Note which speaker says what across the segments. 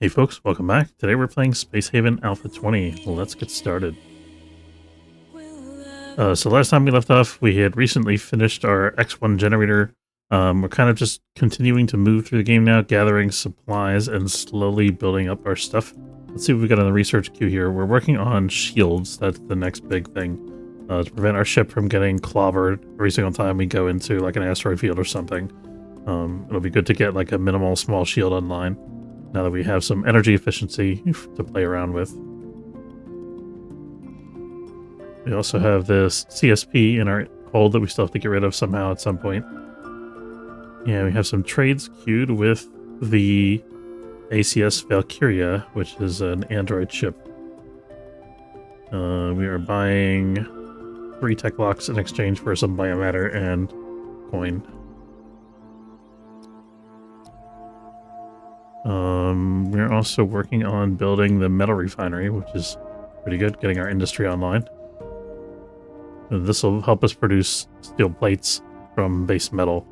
Speaker 1: Hey folks, welcome back. Today we're playing Space Haven Alpha 20. Let's get started. So last time we left off, we had recently finished our X1 generator. We're kind of just continuing to move through the game now, gathering supplies and slowly building up our stuff. Let's see what we got on the research queue here. We're working on shields. That's the next big thing. To prevent our ship from getting clobbered every single time we go into like an asteroid field or something. It'll be good to get like a minimal small shield online, now that we have some energy efficiency to play around with. We also have this CSP in our hold that we still have to get rid of somehow at some point. Yeah, we have some trades queued with the ACS Valkyria, which is an android ship. We are buying 3 tech blocks in exchange for some biomatter and coin. We're also working on building the metal refinery, which is pretty good, getting our industry online. This will help us produce steel plates from base metal,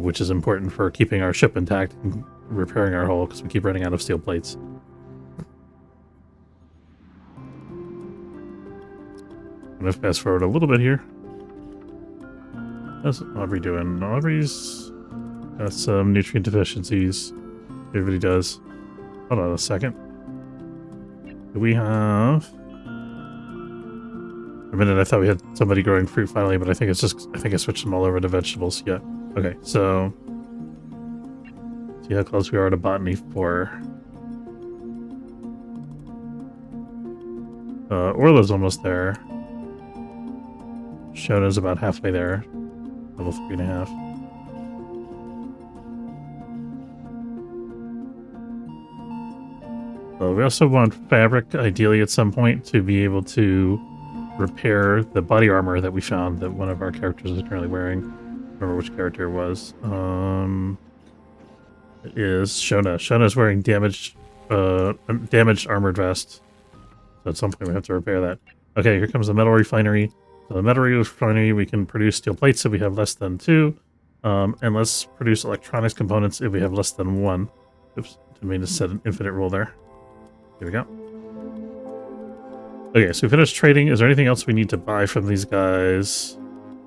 Speaker 1: which is important for keeping our ship intact and repairing our hull, because we keep running out of steel plates. I'm going to fast forward a little bit here. How's Aubrey doing? Aubrey's got some nutrient deficiencies. Everybody does. Hold on a second. Do we have... For a minute I thought we had somebody growing fruit finally, but I think it's just... I think I switched them all over to vegetables. Yeah. Okay, so... See how close we are to Botany 4. Orla's almost there. Shona's about halfway there. Level 3.5. We also want fabric, ideally at some point, to be able to repair the body armor that we found that one of our characters is currently wearing. I don't remember which character it was. It is Shona. Shona's wearing damaged armored vest. So at some point we have to repair that. Okay, here comes the metal refinery. So the metal refinery, we can produce steel plates if we have less than 2. And let's produce electronics components if we have less than 1. Oops, didn't mean to set an infinite rule there. Here we go. Okay, so we finished trading. Is there anything else we need to buy from these guys?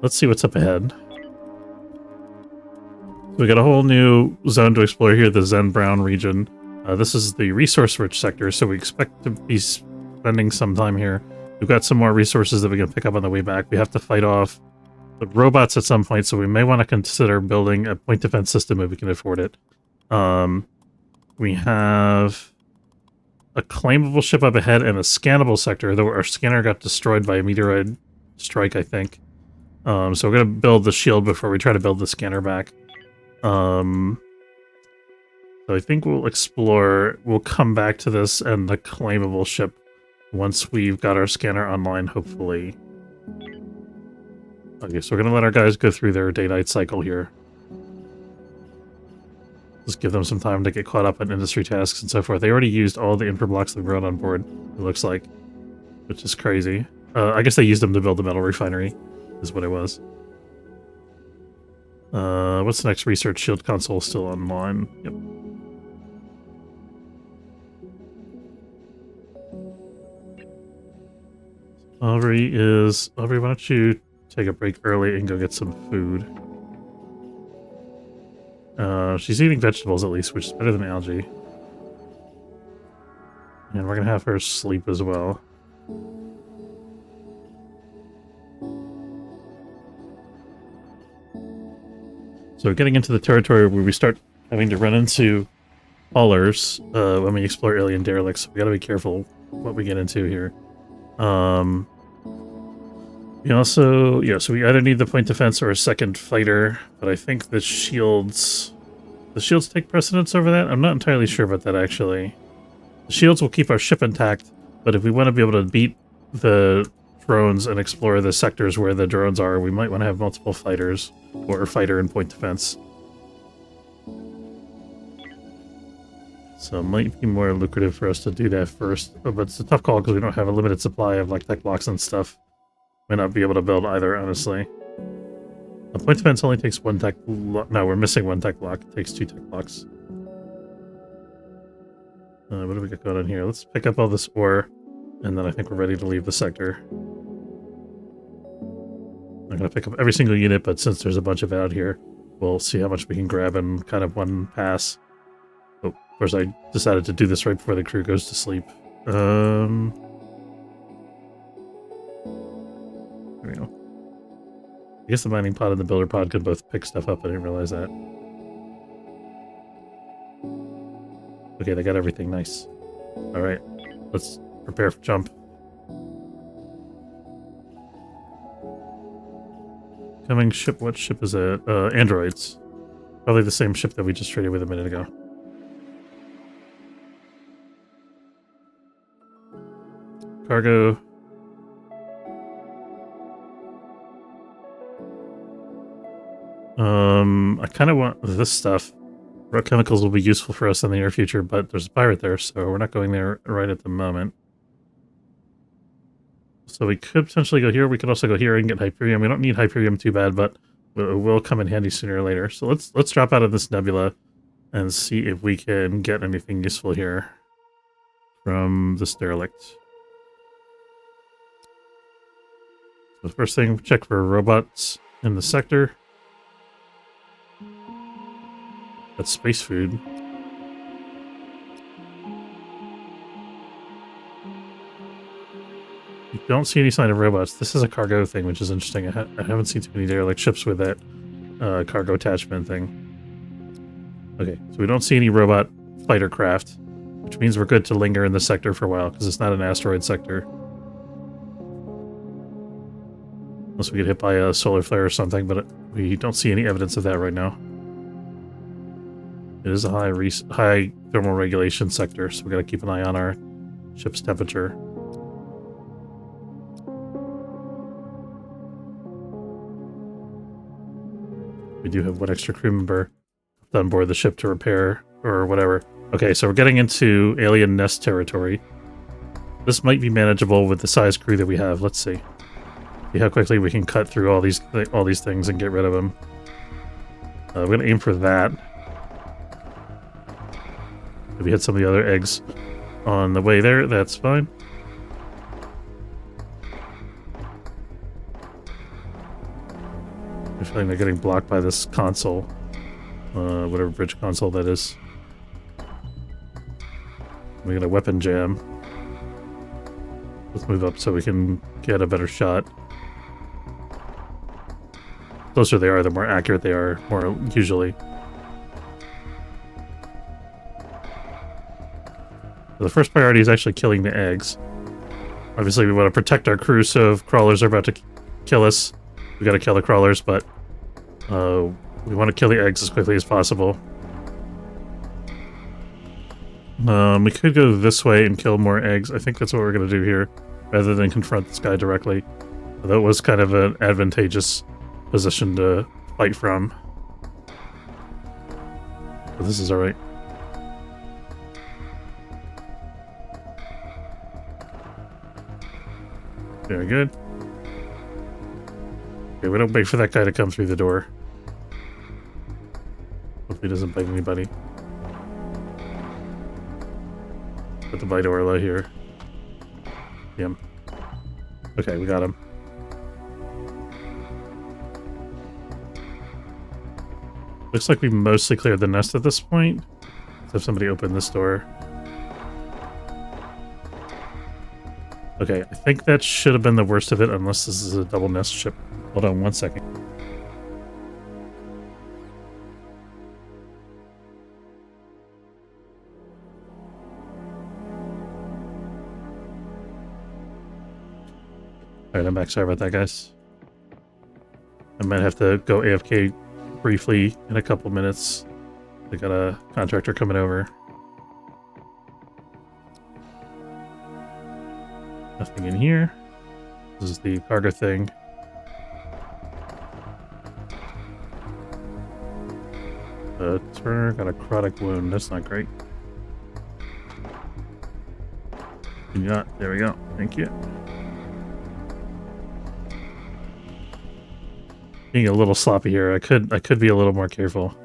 Speaker 1: Let's see what's up ahead. We got a whole new zone to explore here, the Zen Brown region. This is the resource-rich sector, so we expect to be spending some time here. We've got some more resources that we can pick up on the way back. We have to fight off the robots at some point, so we may want to consider building a point defense system if we can afford it. We have a claimable ship up ahead and a scannable sector, though our scanner got destroyed by a meteoroid strike, I think. So we're going to build the shield before we try to build the scanner back. So I think we'll explore, we'll come back to this and the claimable ship once we've got our scanner online, hopefully. Okay, so we're going to let our guys go through their day-night cycle here. Just give them some time to get caught up on industry tasks and so forth. They already used all the infra blocks they brought on board, it looks like, which is crazy. I guess they used them to build the metal refinery, is what it was. What's the next research? Shield console still online. Yep. Aubrey, why don't you take a break early and go get some food? She's eating vegetables at least, which is better than algae. And we're gonna have her sleep as well. So we're getting into the territory where we start having to run into haulers when we explore alien derelicts. So we gotta be careful what we get into here. We also, yeah, so we either need the point defense or a second fighter, but I think the shields take precedence over that? I'm not entirely sure about that, actually. The shields will keep our ship intact, but if we want to be able to beat the drones and explore the sectors where the drones are, we might want to have multiple fighters, or a fighter and point defense. So it might be more lucrative for us to do that first, but it's a tough call because we don't have a limited supply of like tech blocks and stuff. Might not be able to build either, honestly. A point defense only takes 1 tech block. No, we're missing 1 tech block. It takes 2 tech blocks. What do we got going on here? Let's pick up all this ore, and then I think we're ready to leave the sector. I'm going to pick up every single unit, but since there's a bunch of it out here, we'll see how much we can grab in kind of one pass. Oh, of course, I decided to do this right before the crew goes to sleep. There we go. I guess the mining pod and the builder pod could both pick stuff up. I didn't realize that. Okay, they got everything. Nice. All right, let's prepare for jump. Coming ship. What ship is it? Androids. Probably the same ship that we just traded with a minute ago. Cargo. I kind of want this stuff. Rock chemicals will be useful for us in the near future, but there's a pirate there, so we're not going there right at the moment. So we could potentially go here. We could also go here and get Hyperium. We don't need Hyperium too bad, but it will come in handy sooner or later. So let's drop out of this nebula and see if we can get anything useful here from this derelict. So first thing, check for robots in the sector. That's space food. You don't see any sign of robots. This is a cargo thing, which is interesting. I haven't seen too many derelict ships with that cargo attachment thing. Okay, so we don't see any robot fighter craft, which means we're good to linger in the sector for a while, because it's not an asteroid sector. Unless we get hit by a solar flare or something, but we don't see any evidence of that right now. It is a high thermal regulation sector, so we gotta keep an eye on our ship's temperature. We do have one extra crew member on board the ship to repair or whatever. Okay, so we're getting into alien nest territory. This might be manageable with the size crew that we have. Let's see. See how quickly we can cut through all these things and get rid of them. We're gonna aim for that. If we hit some of the other eggs on the way there, that's fine. I'm feeling they're getting blocked by this console. Whatever bridge console that is. We got a weapon jam. Let's move up so we can get a better shot. The closer they are, the more accurate they are, more usually. So the first priority is actually killing the eggs. Obviously, we want to protect our crew, so if crawlers are about to kill us, we gotta kill the crawlers, but we want to kill the eggs as quickly as possible. We could go this way and kill more eggs. I think that's what we're gonna do here, rather than confront this guy directly. That was kind of an advantageous position to fight from. But this is alright. Very good. Okay, we don't wait for that guy to come through the door. Hopefully he doesn't bite anybody. Put the bite Orla here. Yum. Okay, we got him. Looks like we mostly cleared the nest at this point. Let's have somebody open this door. Okay, I think that should have been the worst of it, unless this is a double nest ship. Hold on one second. Alright, I'm back. Sorry about that, guys. I might have to go AFK briefly in a couple minutes. I got a contractor coming over. Nothing in here. This is the cargo thing. Turner got a necrotic wound. That's not great. There we go. Thank you. Being a little sloppy here. I could be a little more careful.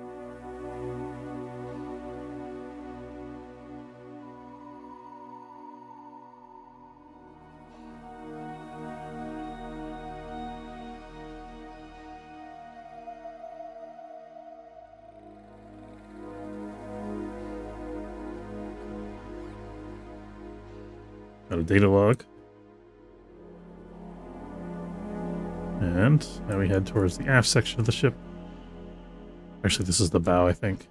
Speaker 1: Got a data log. And now we head towards the aft section of the ship. Actually, this is the bow, I think.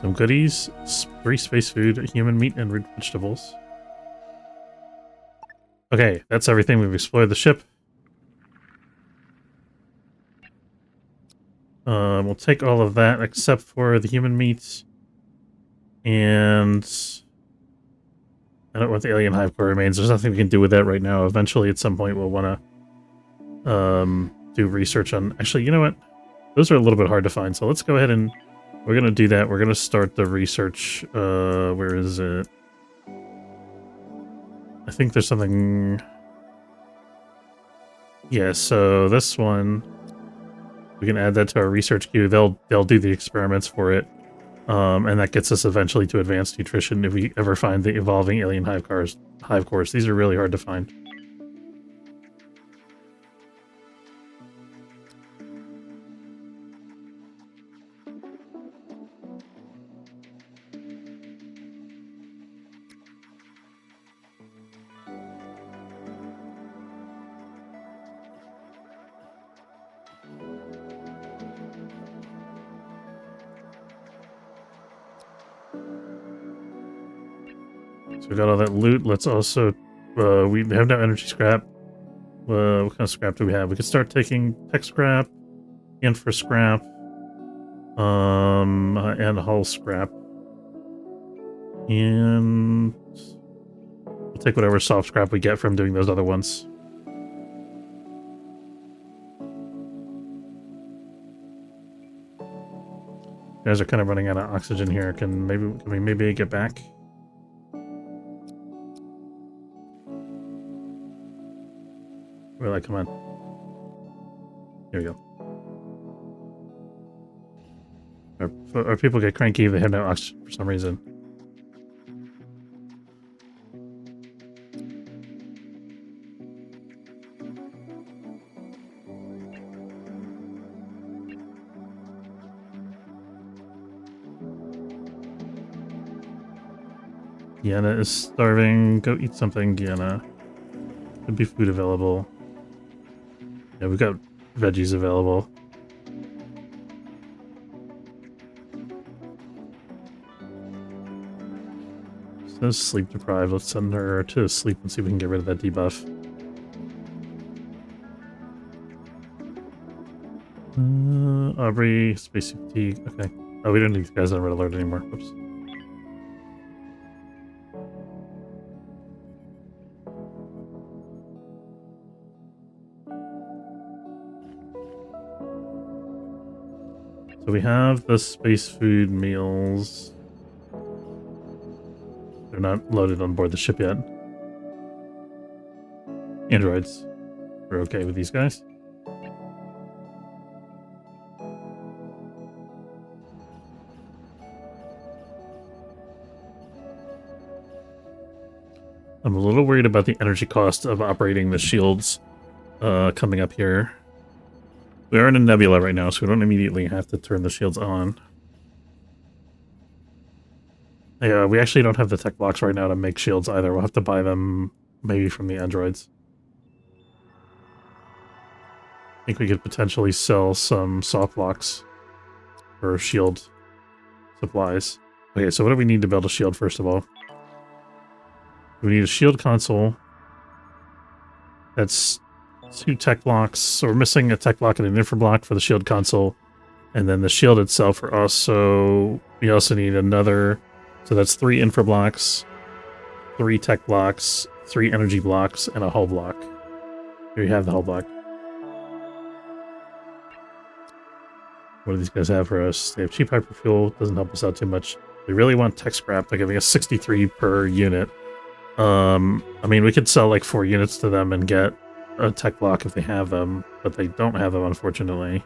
Speaker 1: Some goodies, free space food, human meat, and root vegetables. Okay, that's everything. We've explored the ship. We'll take all of that except for the human meat. And I don't want the alien hive core remains. There's nothing we can do with that right now. Eventually, at some point, we'll want to do research on... Actually, you know what? Those are a little bit hard to find, so let's go ahead and... We're going to do that. We're going to start the research. Where is it? I think there's something... Yeah, so this one... We can add that to our research queue. They'll do the experiments for it. And that gets us eventually to advanced nutrition if we ever find the evolving alien hive cores. These are really hard to find. So we got all that loot. Let's also... we have no energy scrap. What kind of scrap do we have? We could start taking tech scrap, infra scrap, and hull scrap. And we'll take whatever soft scrap we get from doing those other ones. You guys are kind of running out of oxygen here. Can we maybe get back? Really, come on. Here we go. Our people get cranky if they have no oxygen for some reason. Gianna is starving. Go eat something, Gianna. Could be food available. Yeah, we've got veggies available. So sleep deprived. Let's send her to sleep and see if we can get rid of that debuff. Aubrey, space fatigue. Okay. Oh, we don't need these guys on red alert anymore. Oops. So we have the space food meals. They're not loaded on board the ship yet. Androids. We're okay with these guys. I'm a little worried about the energy cost of operating the shields coming up here. We are in a nebula right now, so we don't immediately have to turn the shields on. Yeah, we actually don't have the tech blocks right now to make shields either. We'll have to buy them maybe from the androids. I think we could potentially sell some soft blocks for shield supplies. Okay, so what do we need to build a shield first of all? We need a shield console. That's 2 tech blocks. So we're missing a tech block and an infra block for the shield console. And then the shield itself for us. So we also need another. So that's 3 infra blocks, 3 tech blocks, 3 energy blocks, and a hull block. Here you have the hull block. What do these guys have for us? They have cheap hyperfuel. Doesn't help us out too much. We really want tech scrap. They're giving us 63 per unit. I mean, we could sell like 4 units to them and get a tech block if they have them, but they don't have them, unfortunately.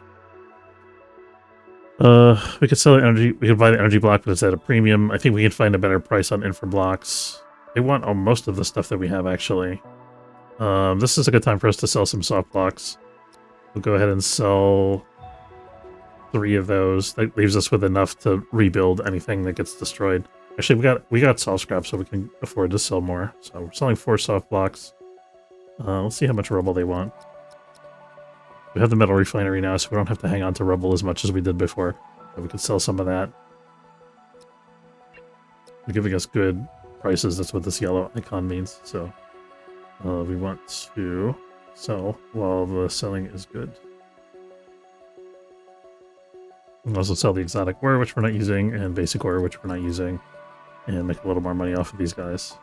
Speaker 1: We could sell the energy. We could buy the energy block, but it's at a premium. I think we can find a better price on infra blocks. They want most of the stuff that we have, actually. This is a good time for us to sell some soft blocks. We'll go ahead and sell 3 of those. That leaves us with enough to rebuild anything that gets destroyed. Actually, we got soft scrap, so we can afford to sell more. So we're selling 4 soft blocks. Let's see how much rubble they want. We have the metal refinery now, so we don't have to hang on to rubble as much as we did before. But we can sell some of that. They're giving us good prices. That's what this yellow icon means. So we want to sell while the selling is good. We can also sell the exotic ore, which we're not using, and basic ore, which we're not using, and make a little more money off of these guys.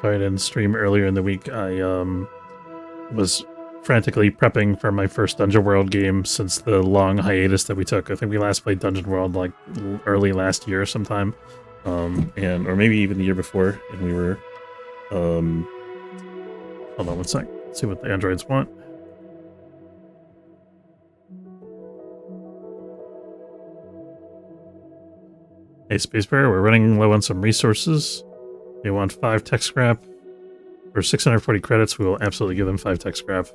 Speaker 1: Sorry I didn't stream earlier in the week. I was frantically prepping for my first Dungeon World game since the long hiatus that we took. I think we last played Dungeon World like early last year sometime, or maybe even the year before. And we were, hold on one sec. Let's see what the androids want. Hey, Space Bear, we're running low on some resources. They want 5 tech scrap. For 640 credits, we will absolutely give them 5 tech scrap.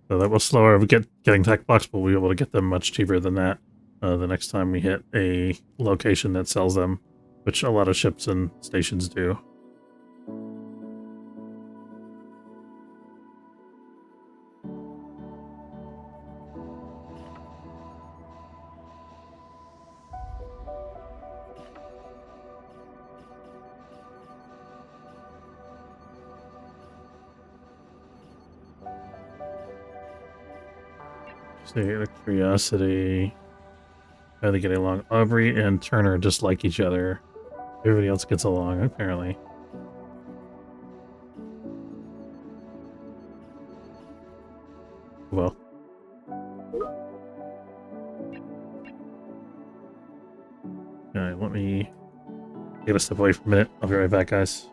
Speaker 1: So that will slow our getting tech blocks, but we'll be able to get them much cheaper than that the next time we hit a location that sells them, which a lot of ships and stations do. Just a curiosity. How are they getting along? Aubrey and Turner just like each other. Everybody else gets along, apparently. Well. Alright, let me get a step away for a minute. I'll be right back, guys.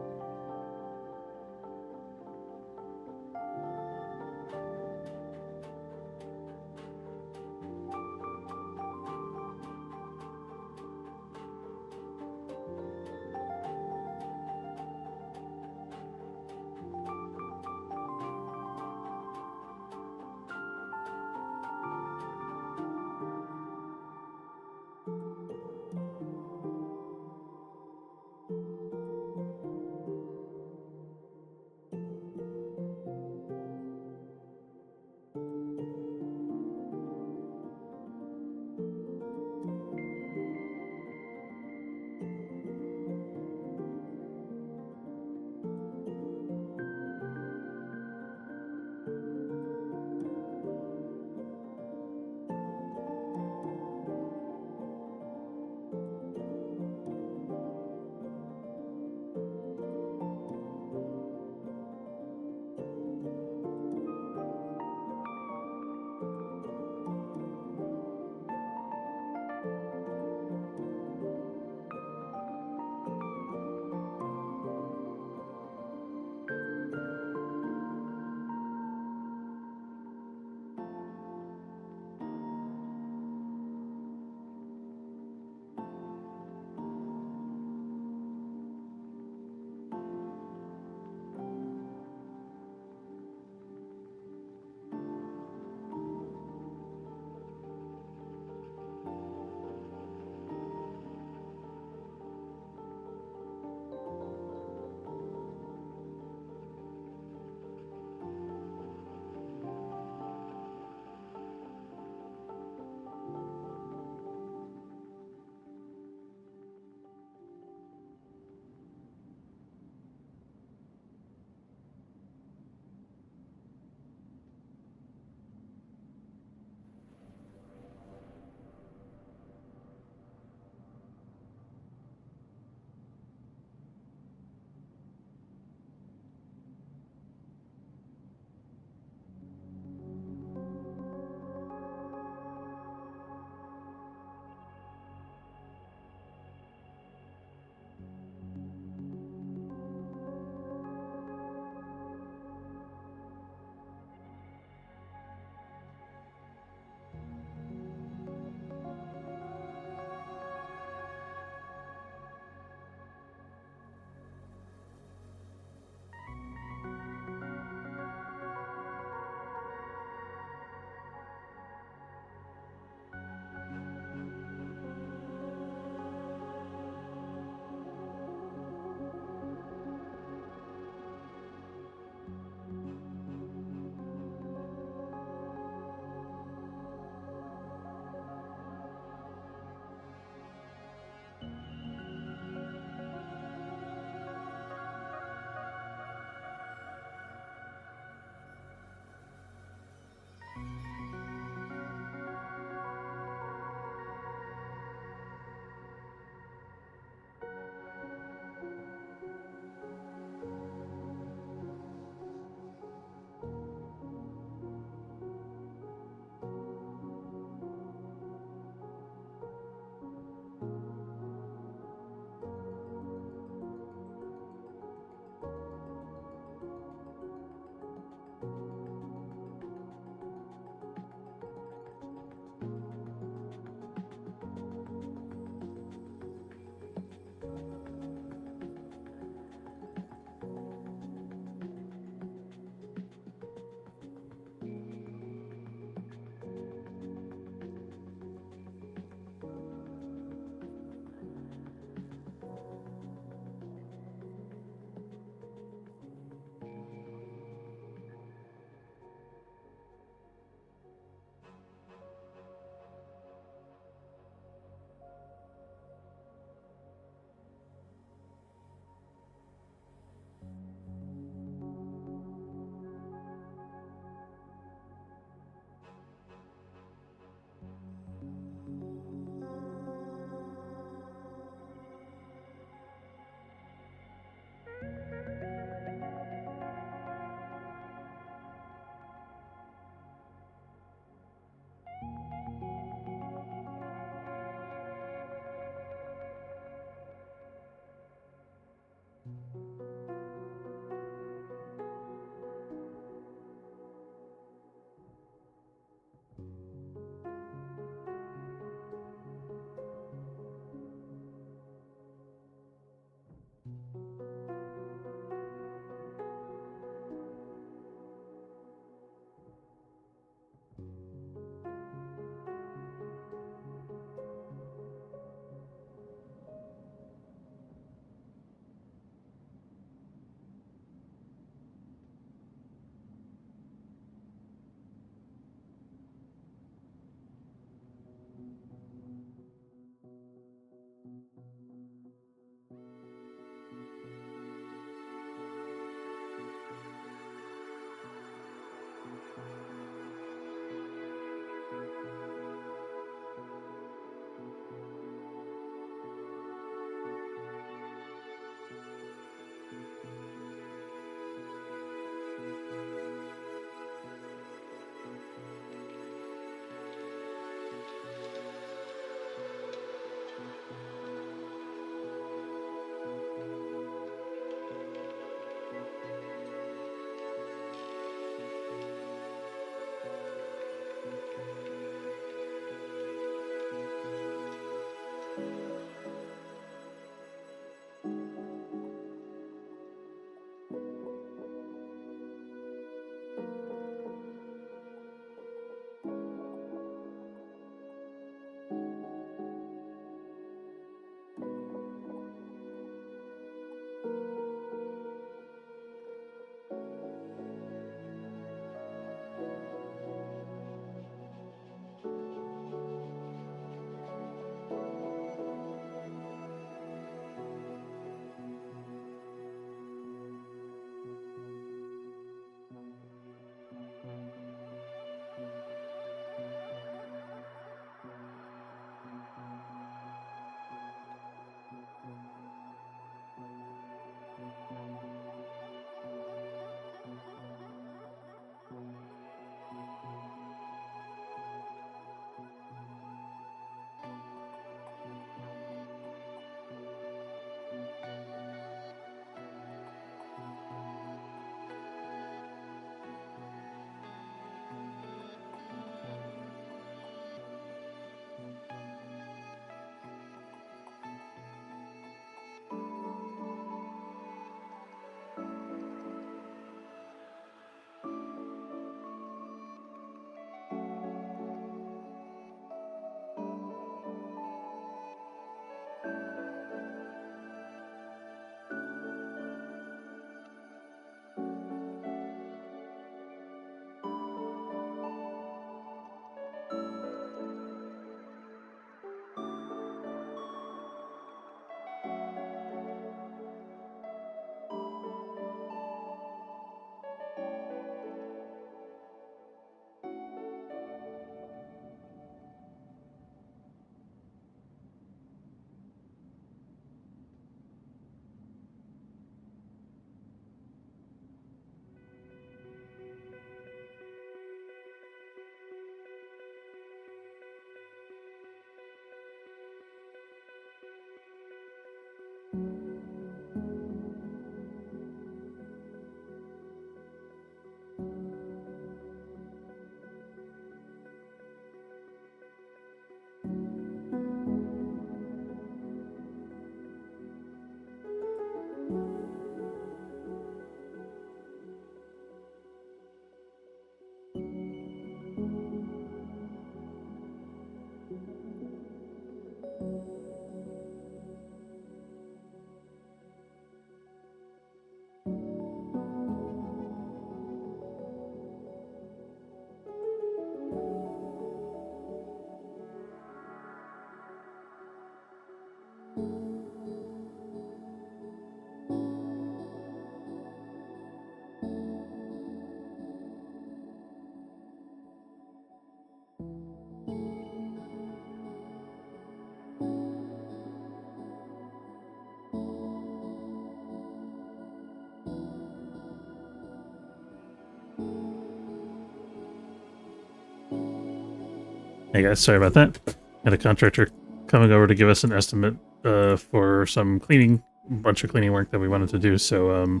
Speaker 1: Hey guys, sorry about that. Had a contractor coming over to give us an estimate for some cleaning, bunch of cleaning work that we wanted to do, so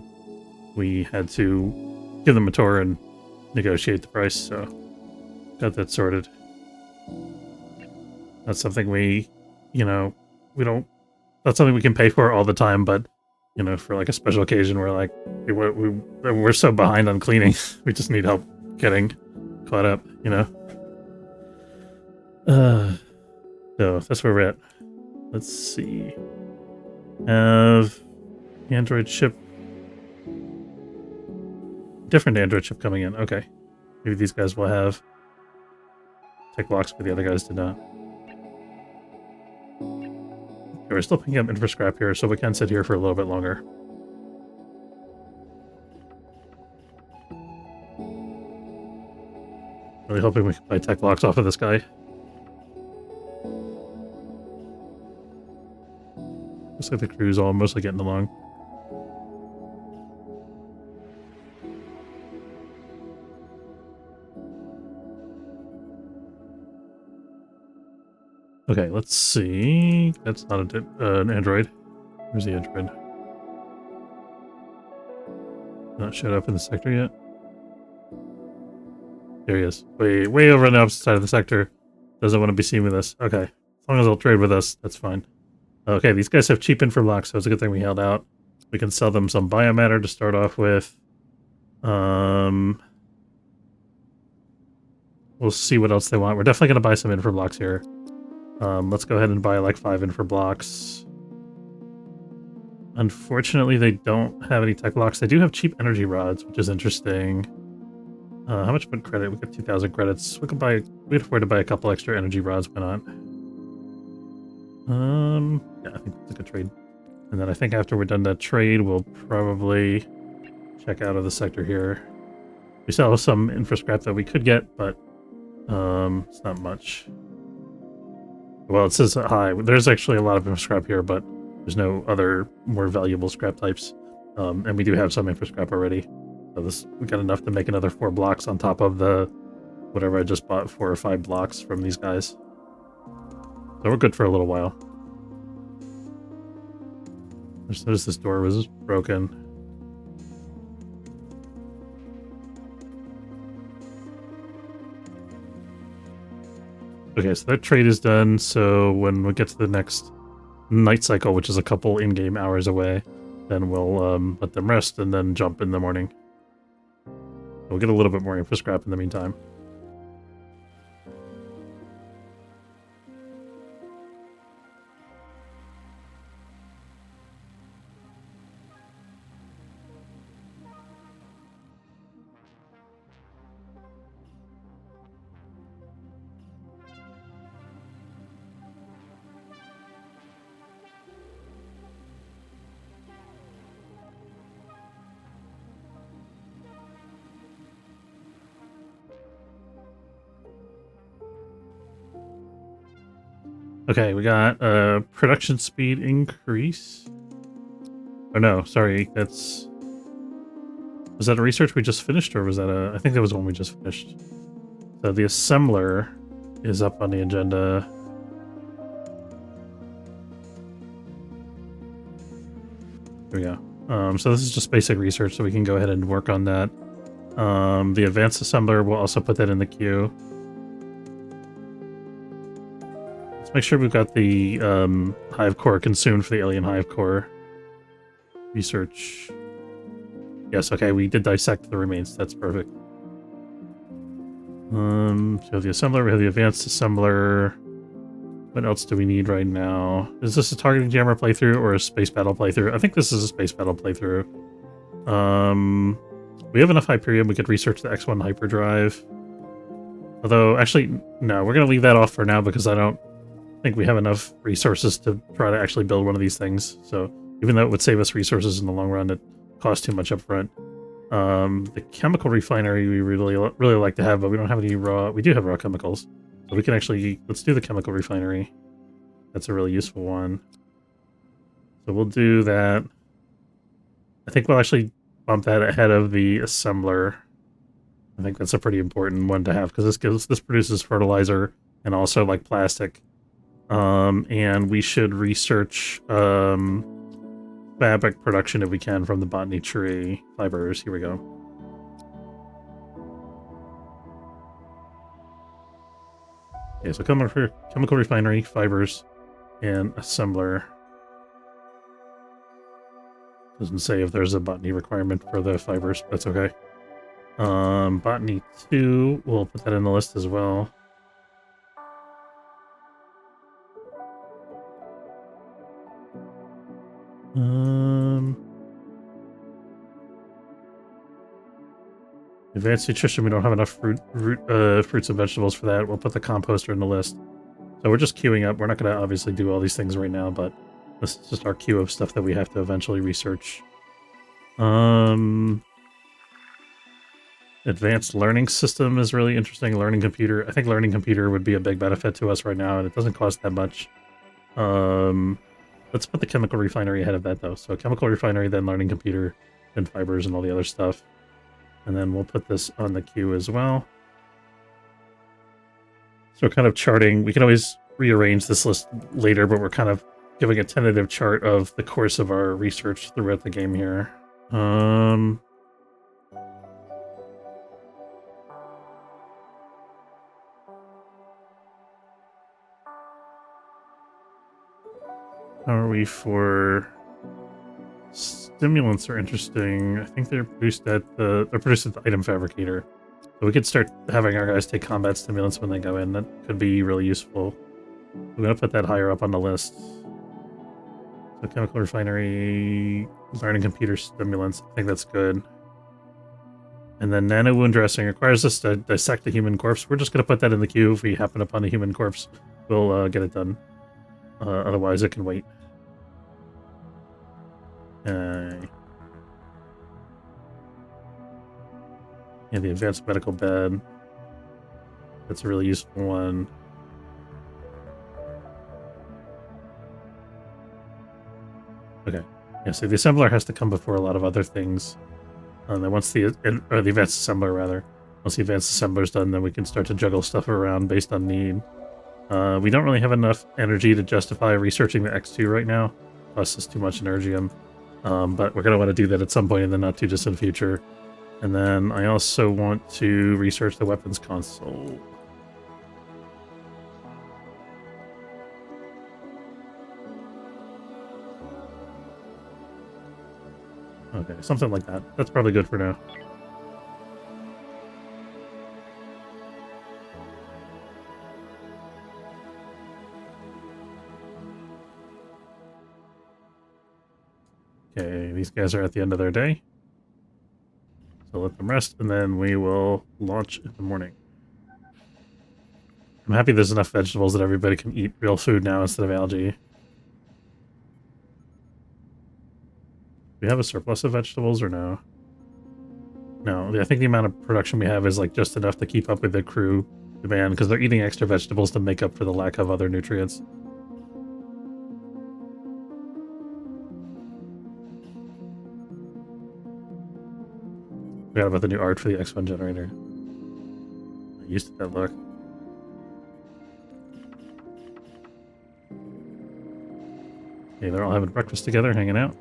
Speaker 1: we had to give them a tour and negotiate the price, so got that sorted. That's something we don't, that's something we can pay for all the time, but, for like a special occasion, we're like, we're so behind on cleaning, we just need help getting caught up, So that's where we're at. Let's see. Have Android ship. Different Android ship coming in. Okay. Maybe these guys will have tech blocks, but the other guys did not. Okay, we're still picking up infra scrap here, so we can sit here for a little bit longer. Really hoping we can buy tech blocks off of this guy. Looks like the crew's all mostly getting along. Okay, let's see. That's not an Android. Where's the Android? Not showed up in the sector yet. There he is. Way over on the opposite side of the sector. Doesn't want to be seen with us. Okay. As long as they'll trade with us, that's fine. Okay, these guys have cheap infra blocks, so it's a good thing we held out. We can sell them some biomatter to start off with. We'll see what else they want. We're definitely going to buy some infra blocks here. Let's go ahead and buy like 5 infra blocks. Unfortunately, they don't have any tech blocks. They do have cheap energy rods, which is interesting. How much would credit? We got 2,000 credits. We can afford to buy a couple extra energy rods. Why not? Yeah, I think that's a good trade. And then I think after we're done that trade, we'll probably check out of the sector here. We still have some infra scrap that we could get, but it's not much. Well, it says high. There's actually a lot of infra scrap here, but there's no other more valuable scrap types. And we do have some infra scrap already. So we got enough to make another 4 blocks on top of the whatever I just bought, 4 or 5 blocks from these guys. So we're good for a little while. There's this door was broken. Okay, so that trade is done. So when we get to the next night cycle, which is a couple in-game hours away, then we'll let them rest and then jump in the morning. We'll get a little bit more infra scrap in the meantime. Okay, we got production speed increase. Oh no, sorry, was that a research we just finished, or was that I think that was one we just finished. So the assembler is up on the agenda. There we go. So this is just basic research, so we can go ahead and work on that. The advanced assembler, we'll also put that in the queue. Make sure we've got the hive core consumed for the alien hive core research. Yes, okay, we did dissect the remains. That's perfect. So we have the assembler, we have the advanced assembler. What else do we need right now? Is this a targeting jammer playthrough or a space battle playthrough? I think this is a space battle playthrough. We have enough Hyperium. We could research the X1 hyperdrive. Although, actually, no, we're going to leave that off for now because I don't think we have enough resources to try to actually build one of these things. So even though it would save us resources in the long run, it costs too much up front. The chemical refinery we really like to have, but we don't have any raw. We do have raw chemicals. But we can actually, let's do the chemical refinery. That's a really useful one. So we'll do that. I think we'll actually bump that ahead of the assembler. I think that's a pretty important one to have because this produces fertilizer and also like plastic. And we should research fabric production if we can from the botany tree fibers. Here we go. Okay, so chemical refinery, fibers, and assembler. Doesn't say if there's a botany requirement for the fibers, but that's okay. Botany 2, we'll put that in the list as well. Advanced nutrition, we don't have enough fruits and vegetables for that. We'll put the composter in the list. So we're just queuing up. We're not going to obviously do all these things right now, but this is just our queue of stuff that we have to eventually research. Advanced learning system is really interesting. Learning computer. I think learning computer would be a big benefit to us right now, and it doesn't cost that much. Let's put the chemical refinery ahead of that, though. So chemical refinery, then learning computer, then fibers and all the other stuff. And then we'll put this on the queue as well. So kind of charting, we can always rearrange this list later, but we're kind of giving a tentative chart of the course of our research throughout the game here. How are we for stimulants? Are interesting. I think they're produced at the item fabricator. So we could start having our guys take combat stimulants when they go in. That could be really useful. We're gonna put that higher up on the list. So chemical refinery, learning computer stimulants. I think that's good. And then nano wound dressing requires us to dissect the human corpse. We're just gonna put that in the queue. If we happen upon a human corpse, we'll get it done. Otherwise, it can wait. Yeah, the advanced medical bed. That's a really useful one. Okay. Yeah, so the assembler has to come before a lot of other things. And then once the advanced assembler, rather. Once the advanced assembler's done, then we can start to juggle stuff around based on need. We don't really have enough energy to justify researching the X2 right now. Plus, it's too much energium. But we're going to want to do that at some point in the not-too-distant future. And then I also want to research the weapons console. Okay, something like that. That's probably good for now. Okay, these guys are at the end of their day. So let them rest, and then we will launch in the morning. I'm happy there's enough vegetables that everybody can eat real food now instead of algae. Do we have a surplus of vegetables or no? No, I think the amount of production we have is like just enough to keep up with the crew demand because they're eating extra vegetables to make up for the lack of other nutrients. Forgot about the new art for the X1 generator. I'm used to that look. Okay, they're all having breakfast together, hanging out.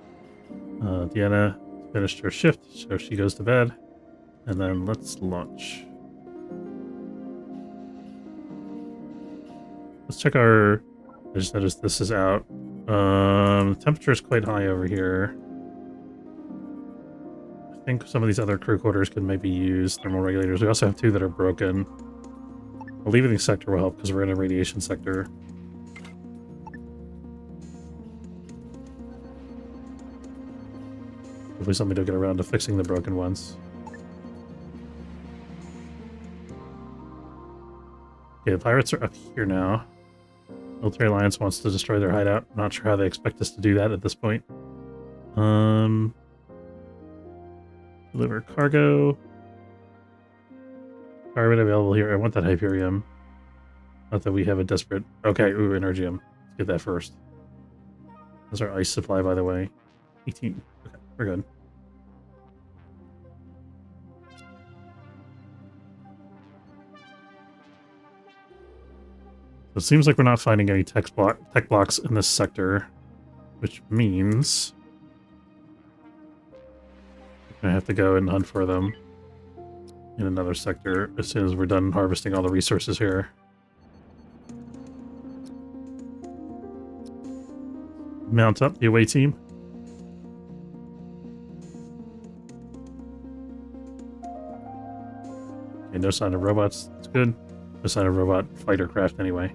Speaker 1: Deanna finished her shift, so she goes to bed. And then let's launch. Let's check our... I just noticed this is out. The temperature is quite high over here. I think some of these other crew quarters can maybe use thermal regulators. We also have 2 that are broken. Leaving the sector will help because we're in a radiation sector. Hopefully somebody will get around to fixing the broken ones. Okay, the pirates are up here now. Military Alliance wants to destroy their hideout. I'm not sure how they expect us to do that at this point. Deliver cargo. Carbon available here. I want that Hyperium. Not that we have a desperate... Okay, ooh, Energium. Let's get that first. That's our ice supply, by the way. 18. Okay, we're good. So it seems like we're not finding any tech blocks in this sector, which means we're gonna have to go and hunt for them in another sector as soon as we're done harvesting all the resources here. Mount up the away team. Okay, no sign of robots. That's good. No sign of robot fighter craft anyway.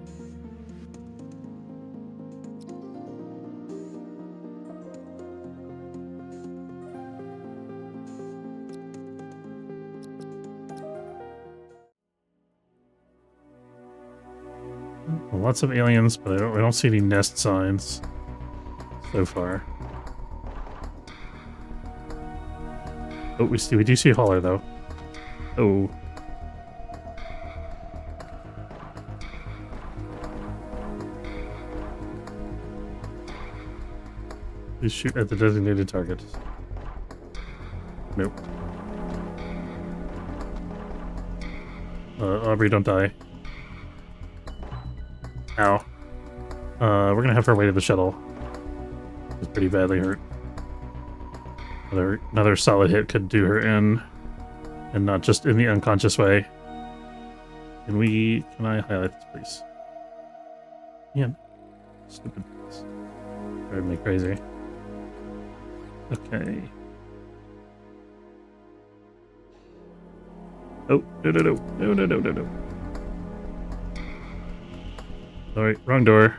Speaker 1: Well, lots of aliens, but I don't see any nest signs so far. Oh, we do see a hauler though. Oh. Please shoot at the designated target. Nope. Aubrey, don't die. Ow. We're gonna have her way to the shuttle. She's pretty badly hurt. Another solid hit could do her in, and not just in the unconscious way. Can I highlight this, please? Yeah. Stupid. Driving me crazy. Okay. Oh, no. Alright, wrong door.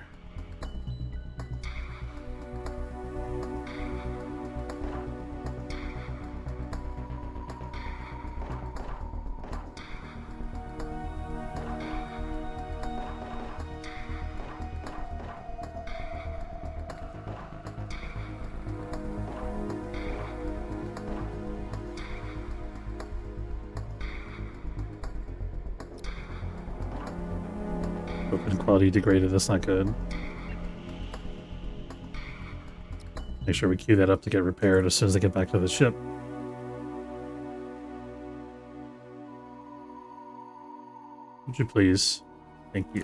Speaker 1: Open quality degraded, that's not good. Make sure we queue that up to get repaired as soon as I get back to the ship. Would you please? Thank you.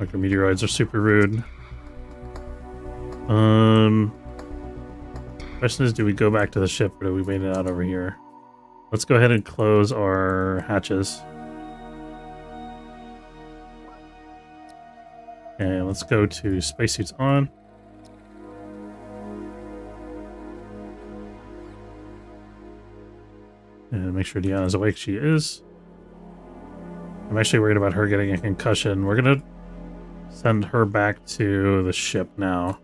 Speaker 1: Micrometeoroids are super rude. Question is, do we go back to the ship or do we wait it out over here? Let's go ahead and close our hatches. And let's go to spacesuits on. And make sure Deanna's awake. She is. I'm actually worried about her getting a concussion. We're gonna send her back to the ship now.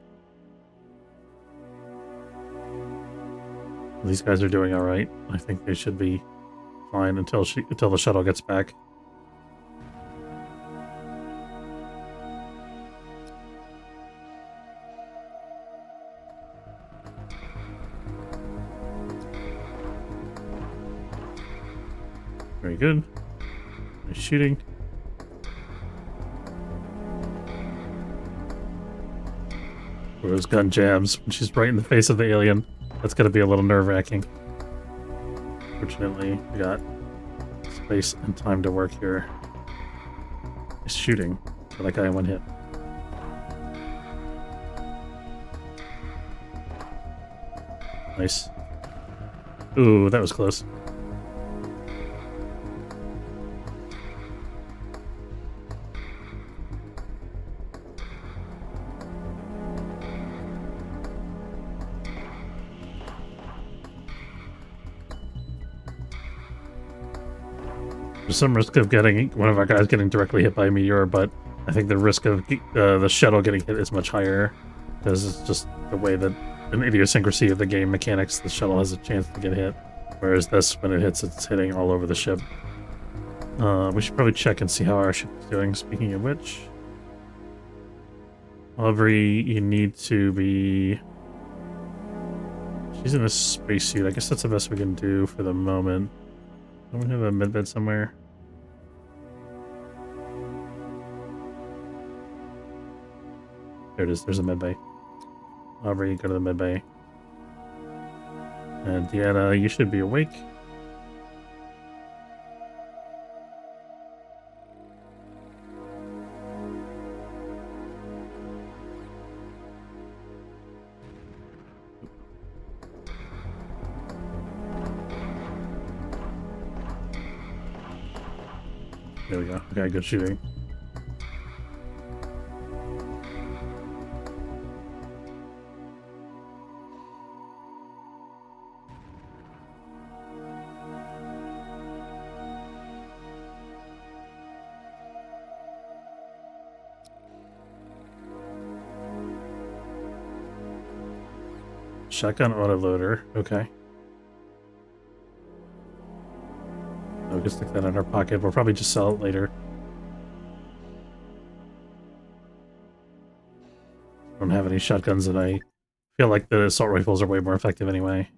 Speaker 1: These guys are doing all right. I think they should be fine until the shuttle gets back. Very good. Nice shooting. Where those gun jams when she's right in the face of the alien. That's gonna be a little nerve-wracking. Fortunately, we got space and time to work here. Nice shooting for that guy in one hit. Nice. Ooh, that was close. There's some risk of getting one of our guys getting directly hit by a meteor, but I think the risk of the shuttle getting hit is much higher because it's just the way that an idiosyncrasy of the game mechanics. The shuttle has a chance to get hit, whereas this, when it hits, it's hitting all over the ship. We should probably check and see how our ship is doing. Speaking of which, Aubrey, you need to be... She's in a spacesuit. I guess that's the best we can do for the moment. Don't we have a medbed somewhere? There it is. There's a medbay. Aubrey, go to the medbay. And Deanna, you should be awake. There we go. Okay, good shooting. Shotgun autoloader. Okay. We can stick that in our pocket. We'll probably just sell it later. Don't have any shotguns, and I feel like the assault rifles are way more effective anyway.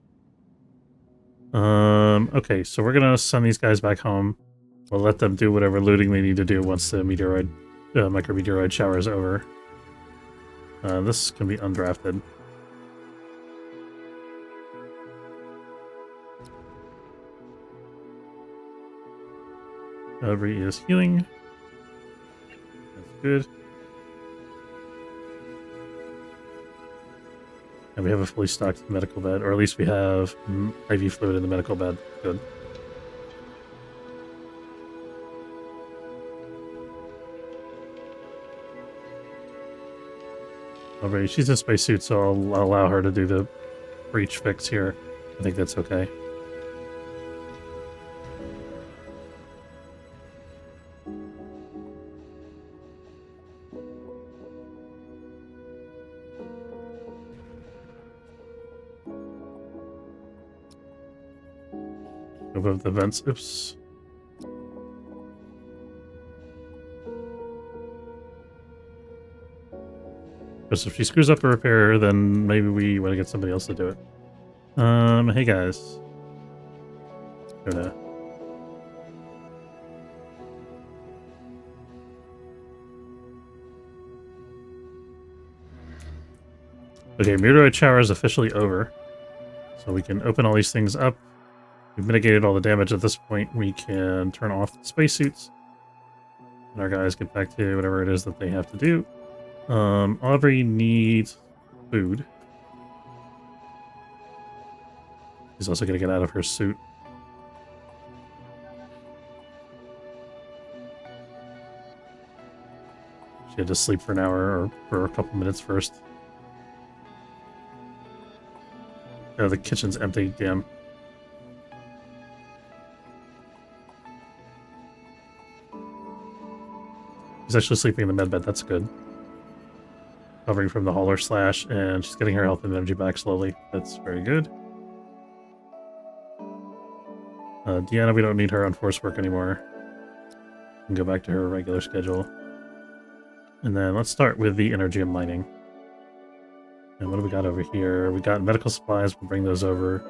Speaker 1: Okay, so we're gonna send these guys back home. We'll let them do whatever looting they need to do once the meteoroid, micrometeoroid shower is over. This can be undrafted. Aubrey is healing. That's good. And we have a fully stocked medical bed, or at least we have IV fluid in the medical bed. Good. Aubrey, she's in spacesuit, so I'll allow her to do the breach fix here. I think that's okay. Above the vents. Oops. Because if she screws up a repair, then maybe we want to get somebody else to do it. Hey guys. Gonna... Okay, meteoroid shower is officially over. So we can open all these things up. We've mitigated all the damage at this point. We can turn off the spacesuits. And our guys get back to whatever it is that they have to do. Aubrey needs food. She's also going to get out of her suit. She had to sleep for an hour or for a couple minutes first. Oh, the kitchen's empty, damn. She's actually sleeping in the medbed, that's good. Recovering from the hauler slash, and she's getting her health and energy back slowly. That's very good. Deanna, we don't need her on force work anymore. We can go back to her regular schedule. And then let's start with the energy and mining. And what do we got over here? We got medical supplies, we'll bring those over.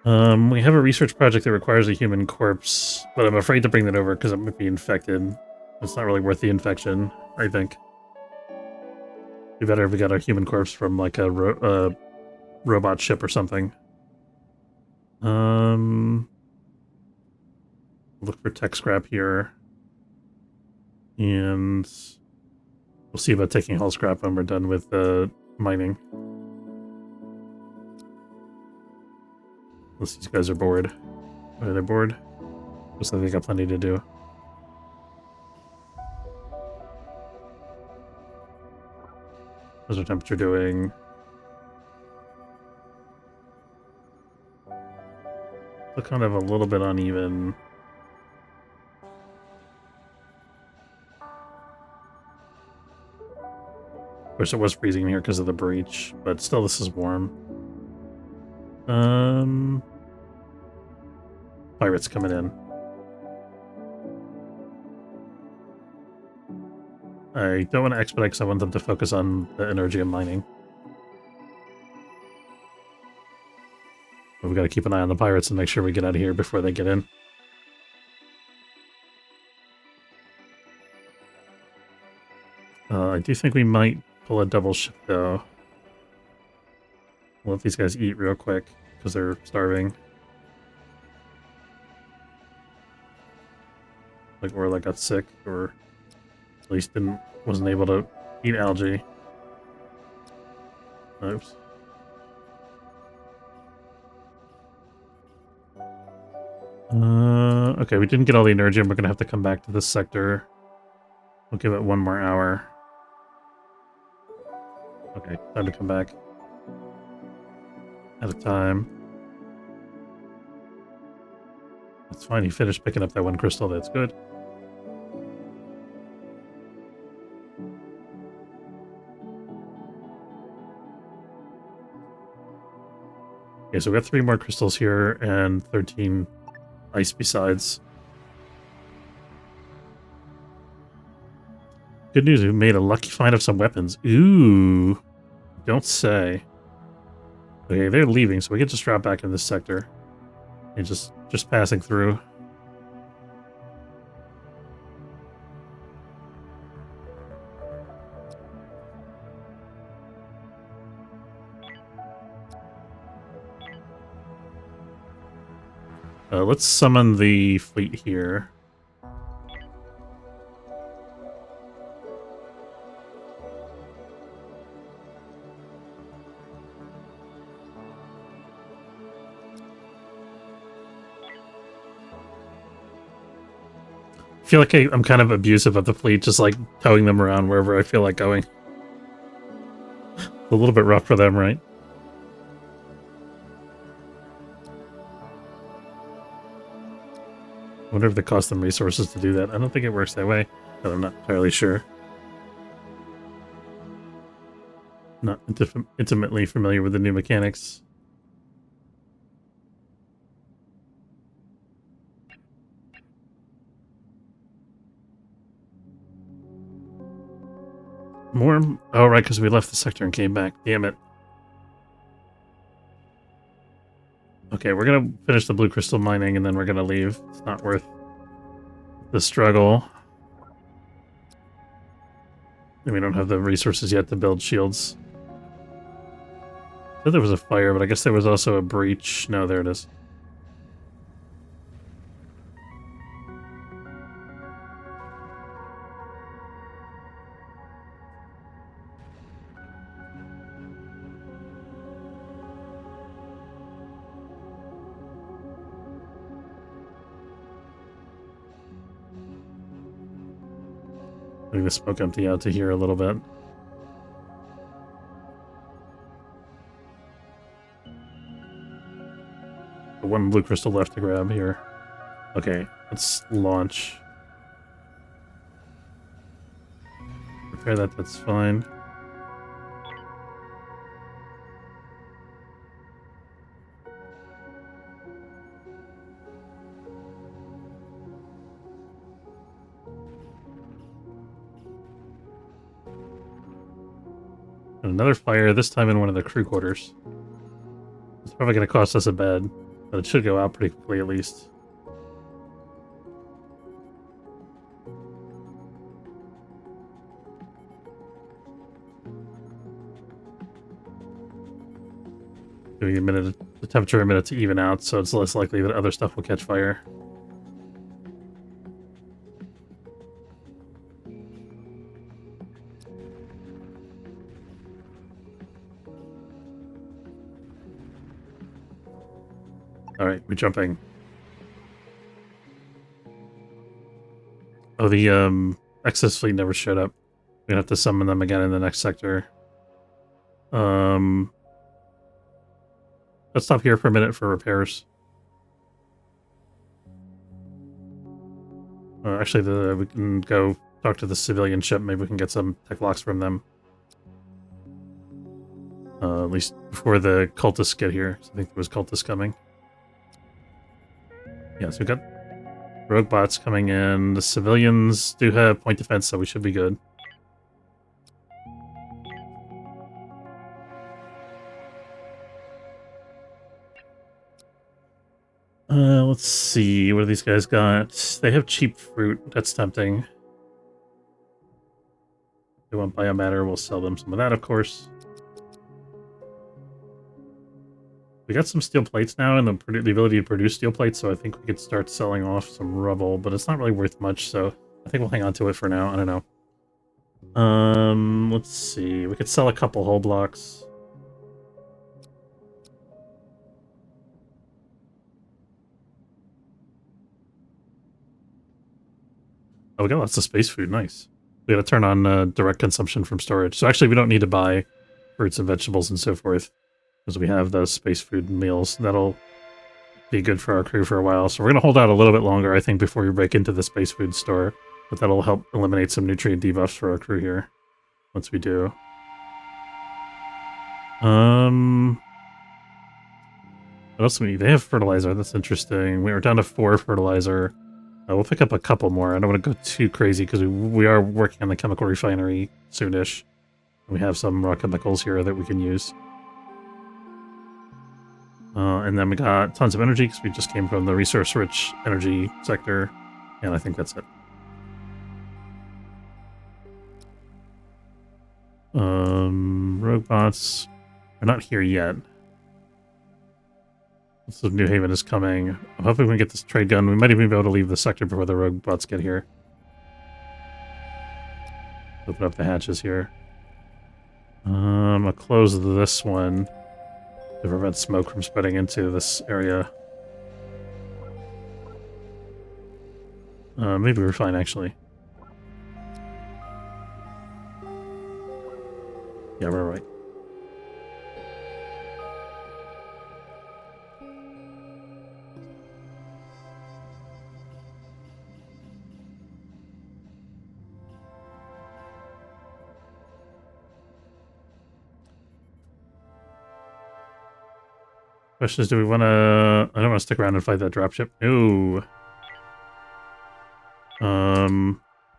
Speaker 1: We have a research project that requires a human corpse, but I'm afraid to bring that over because it might be infected. It's not really worth the infection, I think. Be better if we got a human corpse from like a robot ship or something. Look for tech scrap here. And we'll see about taking hull scrap when we're done with mining. Unless these guys are bored. Are they bored? Looks like they got plenty to do. How's our temperature doing? Still kind of a little bit uneven. Of course, it was freezing in here because of the breach, but still, this is warm. Pirates coming in. I don't want to expedite because I want them to focus on the energy and mining. But we got to keep an eye on the pirates and make sure we get out of here before they get in. I do think we might pull a double shift, though. We'll let these guys eat real quick because they're starving. Or like got sick, or at least wasn't able to eat algae. Oops. Okay, we didn't get all the energy, and we're gonna have to come back to this sector. We'll give it 1 more hour. Okay, time to come back. At a time. That's fine, he finished picking up that 1 crystal, that's good. Okay, so we got 3 more crystals here, and 13 ice besides. Good news, we made a lucky find of some weapons. Ooh, don't say. Okay, they're leaving, so we can just drop back in this sector. And just passing through. Let's summon the fleet here. I feel like I'm kind of abusive of the fleet, just like towing them around wherever I feel like going. A little bit rough for them, right? I wonder if it costs them resources to do that. I don't think it works that way, but I'm not entirely sure. Not intimately familiar with the new mechanics. More? Oh, right, because we left the sector and came back. Damn it. Okay, we're going to finish the blue crystal mining, and then we're going to leave. It's not worth the struggle. And we don't have the resources yet to build shields. I thought there was a fire, but I guess there was also a breach. No, there it is. Letting the smoke empty out to here a little bit. One blue crystal left to grab here. Okay, let's launch. Repair that, that's fine. And another fire, this time in one of the crew quarters. It's probably going to cost us a bed, but it should go out pretty quickly at least. Giving a minute, the temperature a minute to even out, so it's less likely that other stuff will catch fire. Alright, we're jumping. Oh, the excess fleet never showed up. We're gonna have to summon them again in the next sector. Let's stop here for a minute for repairs. Actually, we can go talk to the civilian ship. Maybe we can get some tech locks from them. At least before the cultists get here. I think there was cultists coming. Yeah, so we got rogue bots coming in. The civilians do have point defense, so we should be good. Let's see. What do these guys got? They have cheap fruit. That's tempting. If they want biomatter, we'll sell them some of that, of course. We got some steel plates now and the ability to produce steel plates, so I think we could start selling off some rubble, but it's not really worth much, so I think we'll hang on to it for now. I don't know. Let's see. We could sell a couple hull blocks. Oh, we got lots of space food. Nice. We gotta turn on direct consumption from storage. So actually, we don't need to buy fruits and vegetables and so forth, because we have those space food meals. That'll be good for our crew for a while. So we're gonna hold out a little bit longer, I think, before we break into the space food store. But that'll help eliminate some nutrient debuffs for our crew here, once we do. What else do we need? They have fertilizer. That's interesting. We are down to 4 fertilizer. We'll pick up a couple more. I don't want to go too crazy because we are working on the chemical refinery soonish. We have some raw chemicals here that we can use. And then we got tons of energy because we just came from the resource-rich energy sector. And I think that's it. Rogue bots are not here yet. So New Haven is coming. I'm hoping we can get this trade gun. We might even be able to leave the sector before the rogue bots get here. Open up the hatches here. I'll close this one to prevent smoke from spreading into this area. Maybe we're fine, actually. Yeah, we're right. Question is, do we want to... I don't want to stick around and fight that dropship. No.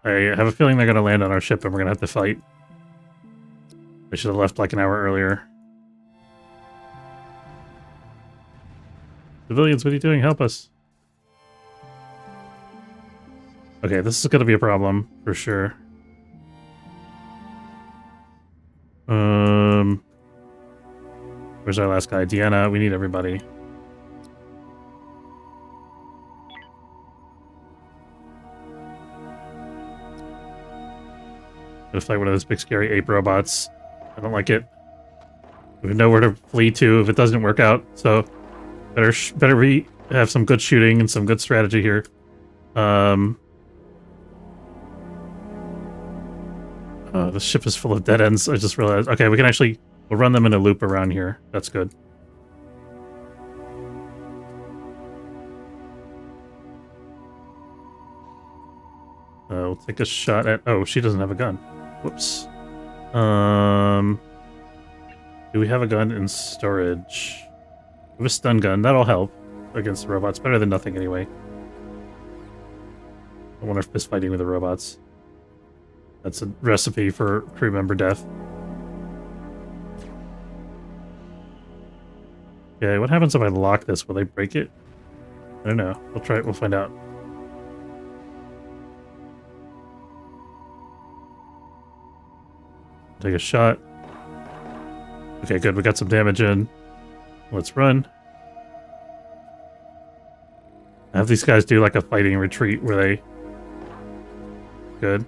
Speaker 1: I have a feeling they're going to land on our ship and we're going to have to fight. I should have left like an hour earlier. Civilians, what are you doing? Help us. Okay, this is going to be a problem, for sure. Where's our last guy? Deanna, we need everybody. Gonna fight one of those big scary ape robots. I don't like it. We know where to flee to if it doesn't work out, so better have some good shooting and some good strategy here. This ship is full of dead ends. I just realized. Okay, we can actually... We'll run them in a loop around here. That's good. We'll take a shot at... Oh, she doesn't have a gun. Whoops. Do we have a gun in storage? We have a stun gun. That'll help against the robots. Better than nothing, anyway. I wonder if fist fighting with the robots. That's a recipe for crew member death. Okay, what happens if I lock this? Will they break it? I don't know. We'll try it. We'll find out. Take a shot. Okay, good. We got some damage in. Let's run. Have these guys do like a fighting retreat where they... Good.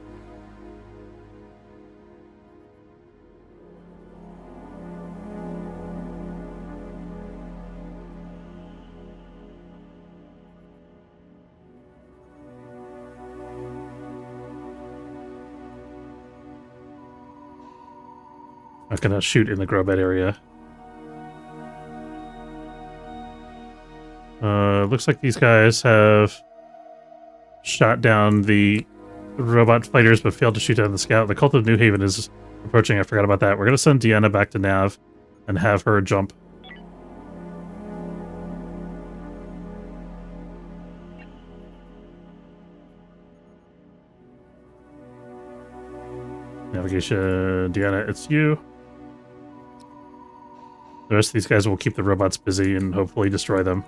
Speaker 1: Not gonna shoot in the grow bed area. Looks like these guys have shot down the robot fighters, but failed to shoot down the scout. The Cult of New Haven is approaching. I forgot about that. We're gonna send Deanna back to Nav, and have her jump. Navigation, Deanna, it's you. The rest of these guys will keep the robots busy and hopefully destroy them.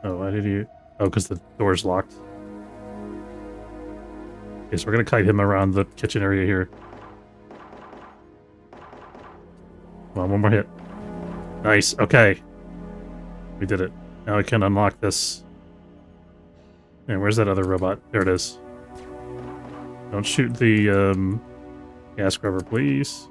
Speaker 1: Oh, why did you... Oh, because the door's locked. Okay, so we're going to kite him around the kitchen area here. Come on, one more hit. Nice, okay. We did it. Now we can unlock this. And where's that other robot? There it is. Don't shoot the gas scrubber, please.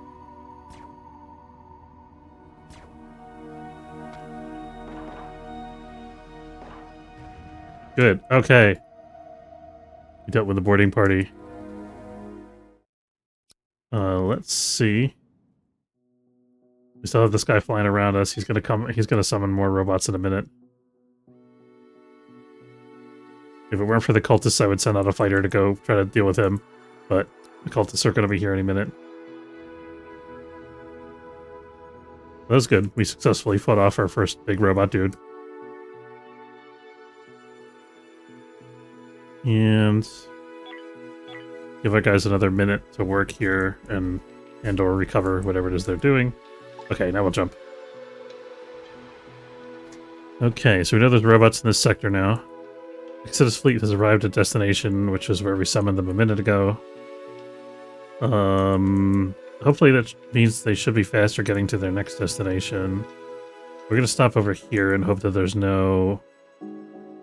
Speaker 1: Good. Okay. We dealt with the boarding party. Let's see. We still have this guy flying around us. He's gonna summon more robots in a minute. If it weren't for the cultists, I would send out a fighter to go try to deal with him. But the cultists are gonna be here any minute. That was good. We successfully fought off our first big robot dude. And give our guys another minute to work here and or recover whatever it is they're doing. Okay, now we'll jump. Okay, so we know there's robots in this sector now. Exodus fleet has arrived at destination, which is where we summoned them a minute ago. Hopefully that means they should be faster getting to their next destination. We're gonna stop over here and hope that there's no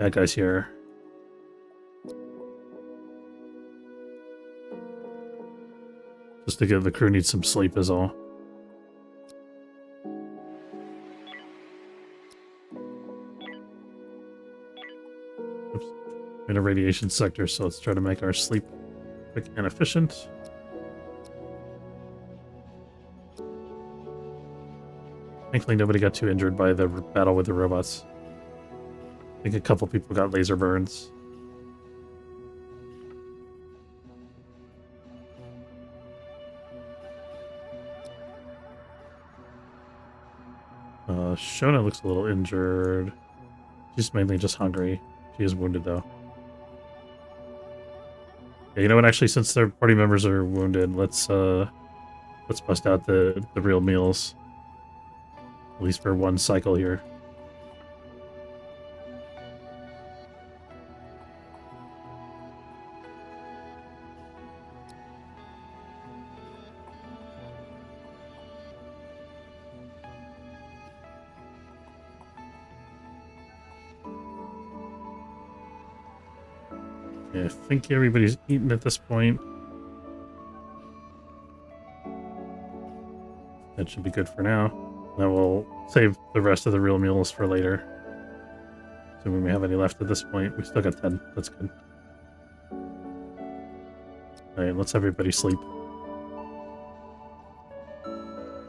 Speaker 1: bad guys here. Just to give the crew needs some sleep is all. Oops. We're in a radiation sector, so let's try to make our sleep quick and efficient. Thankfully nobody got too injured by the battle with the robots. I think a couple people got laser burns. Shona looks a little injured. She's mainly just hungry. She is wounded, though. Yeah, you know what? Actually, since their party members are wounded, let's bust out the real meals. At least for one cycle here. Yeah, I think everybody's eaten at this point. That should be good for now. Then we'll save the rest of the real meals for later. So we may have any left at this point. We still got 10. That's good. Alright, let's everybody sleep.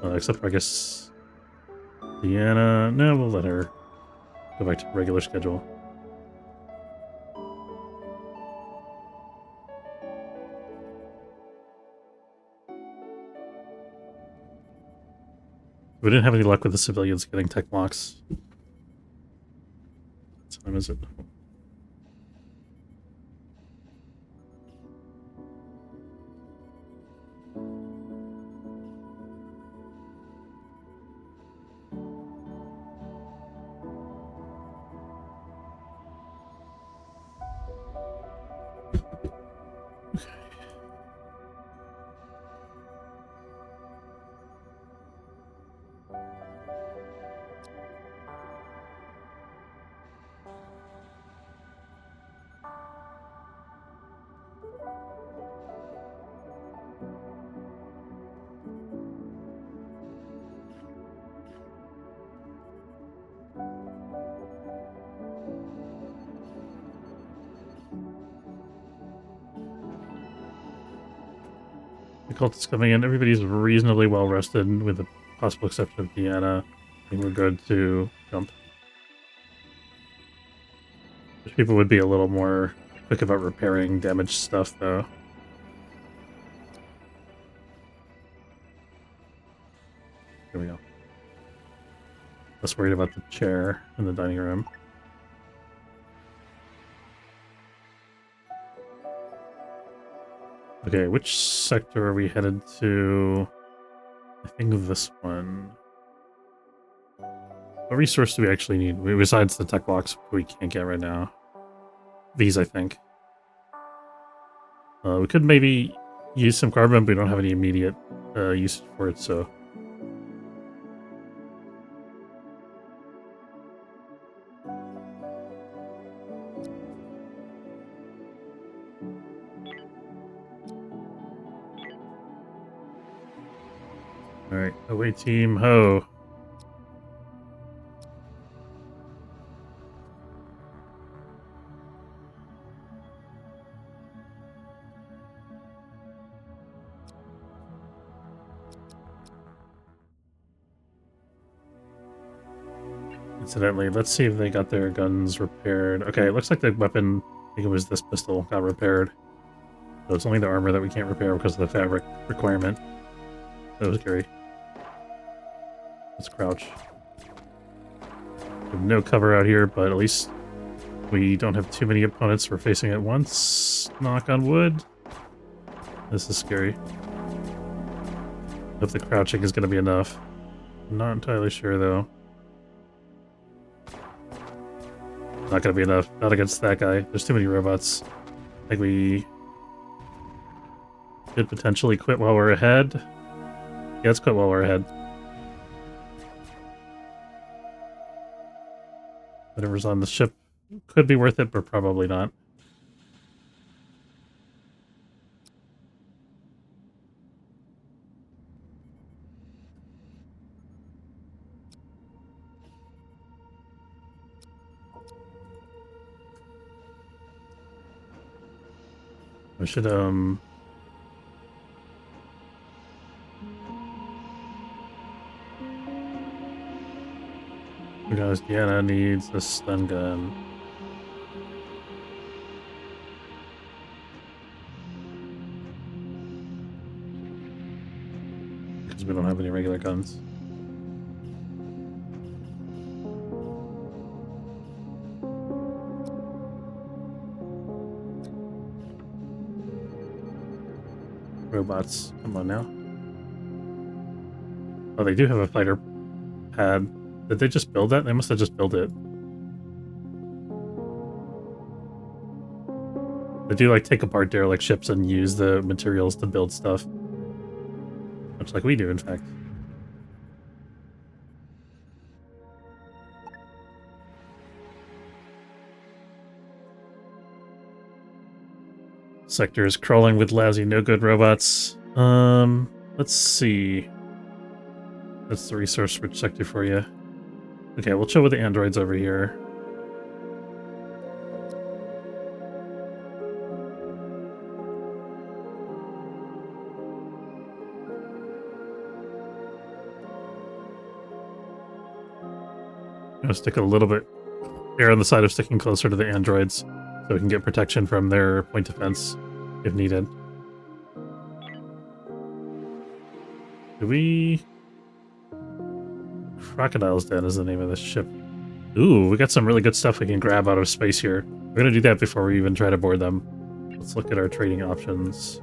Speaker 1: Except for, I guess, Deanna. No, we'll let her go back to regular schedule. We didn't have any luck with the civilians getting tech locks. What time is it? The cultists coming in. Everybody's reasonably well rested, with the possible exception of Deanna. I think we're good to jump. Wish people would be a little more quick about repairing damaged stuff, though. Here we go. Less worried about the chair in the dining room. Okay, which sector are we headed to? I think this one. What resource do we actually need? Besides the tech blocks we can't get right now. These, I think. We could maybe use some carbon, but we don't have any immediate use for it, so... Alright, away team, ho! Incidentally, let's see if they got their guns repaired. Okay, it looks like the weapon, I think it was this pistol, got repaired. So it's only the armor that we can't repair because of the fabric requirement. That was scary. Let's crouch. We have no cover out here, but at least we don't have too many opponents we're facing at once. Knock on wood. This is scary. If the crouching is going to be enough. I'm not entirely sure, though. Not going to be enough. Not against that guy. There's too many robots. I think we could potentially quit while we're ahead. Yeah, let's quit while we're ahead. Whatever's on the ship could be worth it, but probably not. I should, Who knows? Deanna needs a stun gun. Because we don't have any regular guns. Robots, come on now. Oh, they do have a fighter pad. Did they just build that? They must have just built it. They do like take apart derelict ships and use the materials to build stuff. Much like we do, in fact. Sector is crawling with lousy, no-good robots. Let's see. That's the resource-rich sector for you. Okay, we'll chill with the androids over here. I'm gonna stick a little bit here on the side of sticking closer to the androids so we can get protection from their point defense if needed. Do we... Crocodile's Den is the name of this ship. Ooh, we got some really good stuff we can grab out of space here. We're gonna do that before we even try to board them. Let's look at our trading options.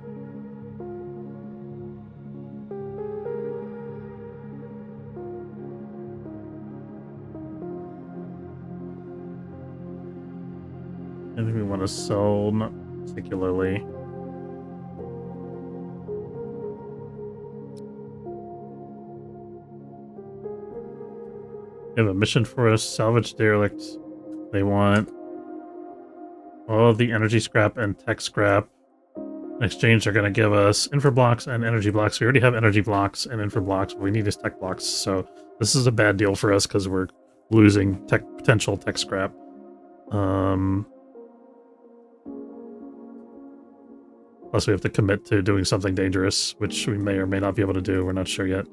Speaker 1: Anything we want to sell? Not particularly. They have a mission for us, salvage derelict. They want all of the energy scrap and tech scrap. In exchange, they're going to give us infra blocks and energy blocks. We already have energy blocks and infra blocks, but we need is tech blocks. So this is a bad deal for us because we're losing potential tech scrap. Plus we have to commit to doing something dangerous, which we may or may not be able to do. We're not sure yet.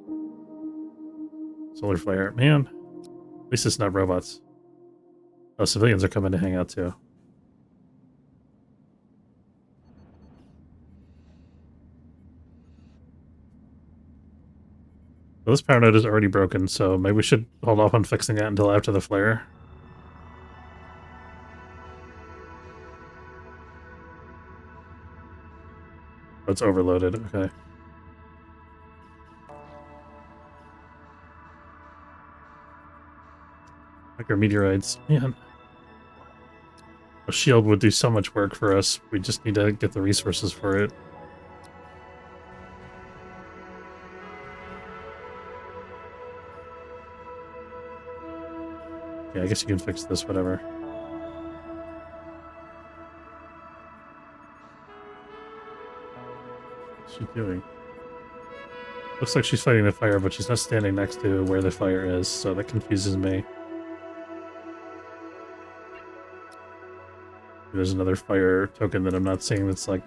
Speaker 1: Solar flare. Man, at least it's not robots. Oh, civilians are coming to hang out too. Well, this power node is already broken, so maybe we should hold off on fixing that until after the flare. Oh, it's overloaded, okay. Micrometeorites, man. A shield would do so much work for us. We just need to get the resources for it. Yeah, I guess you can fix this, whatever. What's she doing? Looks like she's fighting the fire, but she's not standing next to where the fire is, so that confuses me. There's another fire token that I'm not seeing that's like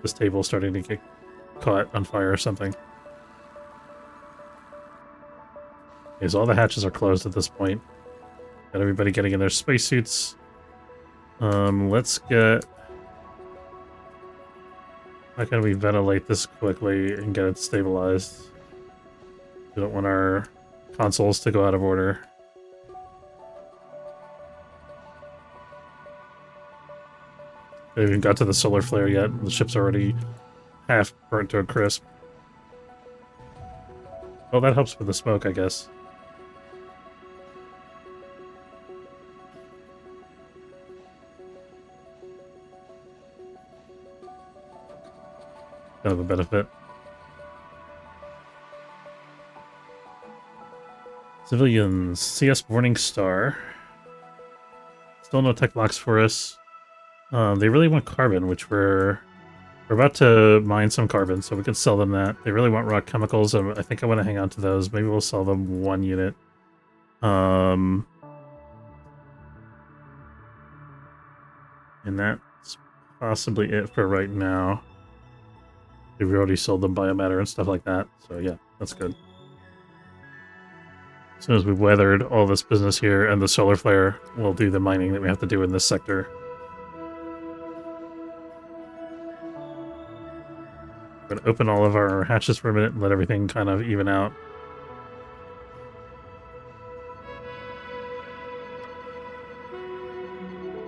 Speaker 1: this table starting to get caught on fire or something. Okay, so all the hatches are closed at this point. Got everybody getting in their spacesuits. Let's get... How can we ventilate this quickly and get it stabilized? We don't want our consoles to go out of order. We haven't even got to the solar flare yet. The ship's already half burnt to a crisp. Well, that helps with the smoke, I guess. Kind of a benefit. Civilians. CS Morning Star. Still no tech blocks for us. They really want carbon, which we're about to mine some carbon, so we can sell them that. They really want rock chemicals, and I think I want to hang on to those. Maybe we'll sell them 1 unit. And that's possibly it for right now. We've already sold them biomatter and stuff like that, so yeah, that's good. As soon as we've weathered all this business here and the solar flare, we'll do the mining that we have to do in this sector. We're going to open all of our hatches for a minute and let everything kind of even out.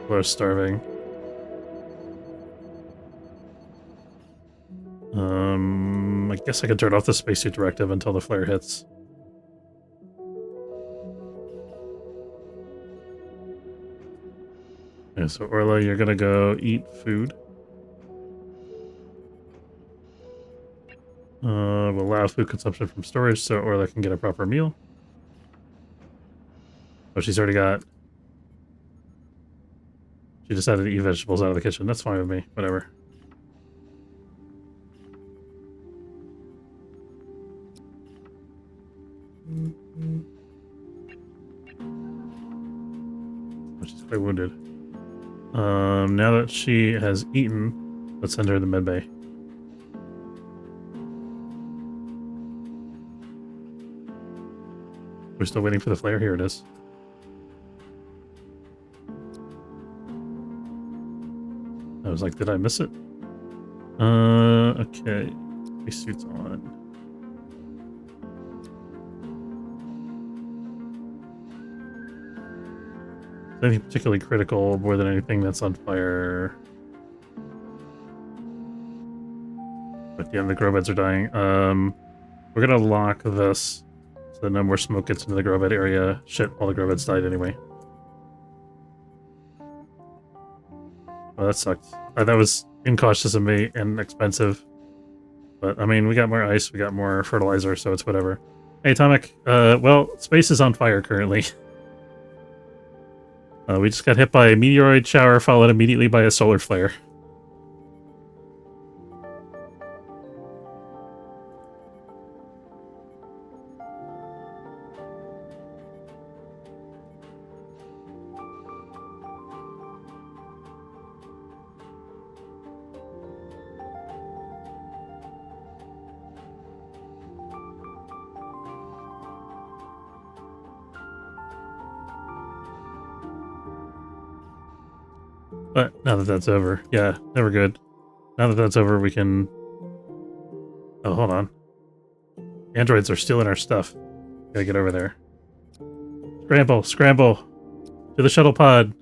Speaker 1: We're starving. I guess I could turn off the spacesuit directive until the flare hits. Okay, so Orla, you're gonna go eat food. We'll allow food consumption from storage so Orla can get a proper meal. Oh, she's already got... She decided to eat vegetables out of the kitchen. That's fine with me. Whatever. Oh, she's quite wounded. Now that she has eaten, let's send her to the medbay. We're still waiting for the flare. Here it is. I was like, did I miss it? Okay. Spacesuit's on. Is anything particularly critical more than anything that's on fire? But yeah, the grow beds are dying. We're gonna lock this so that no more smoke gets into the grow bed area. Shit, all the grow beds died anyway. Oh, that sucked. That was incautious of me and expensive. But, I mean, we got more ice, we got more fertilizer, so it's whatever. Hey, Atomic. Well, space is on fire currently. We just got hit by a meteoroid shower, followed immediately by a solar flare. But now that that's over, yeah, never good. Now that that's over, we can... Oh, hold on. Androids are stealing our stuff. Gotta get over there. Scramble, scramble! To the shuttle pod!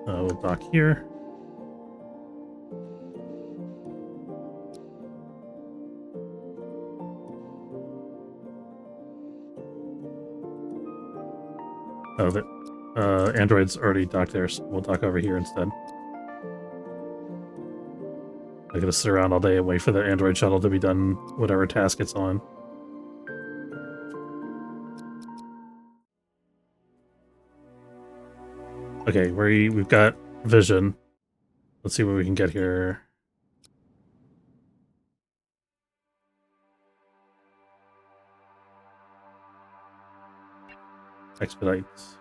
Speaker 1: We'll dock here. Oh, the android's already docked there, so we'll dock over here instead. I'm gonna sit around all day and wait for the android shuttle to be done, whatever task it's on. Okay, we've got vision. Let's see what we can get here. Expedites.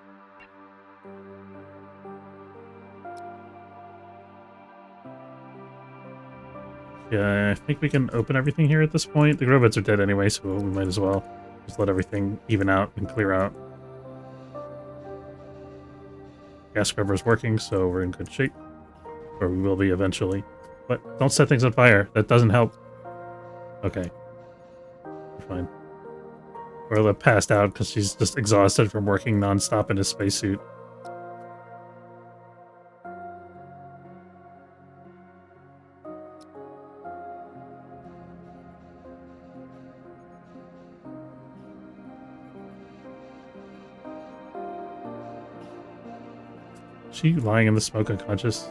Speaker 1: Yeah, I think we can open everything here at this point. The robots are dead anyway, so we might as well just let everything even out and clear out. Gas scrubber's working, so we're in good shape. Or we will be eventually. But don't set things on fire. That doesn't help. Okay. We're fine. Orla passed out because she's just exhausted from working non-stop in his spacesuit. Is she lying in the smoke unconscious?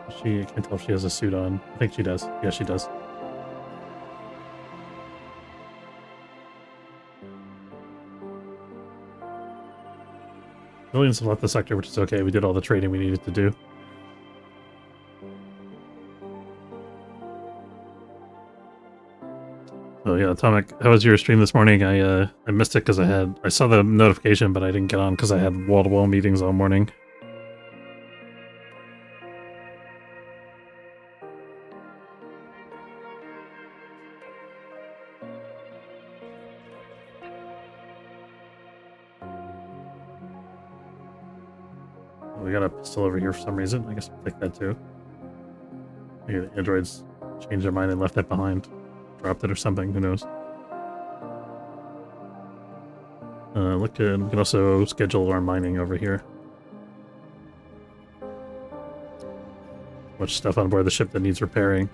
Speaker 1: I can't tell if she has a suit on. I think she does. Yeah, she does. Millions have left the sector, which is okay. We did all the trading we needed to do. Oh yeah, Atomic, how was your stream this morning? I missed it because I saw the notification, but I didn't get on because I had wall-to-wall meetings all morning. We got a pistol over here for some reason. I guess we'll take that too. Maybe the androids changed their mind and left that behind. Dropped it or something, who knows. Look good. We can also schedule our mining over here. Much stuff on board the ship that needs repairing.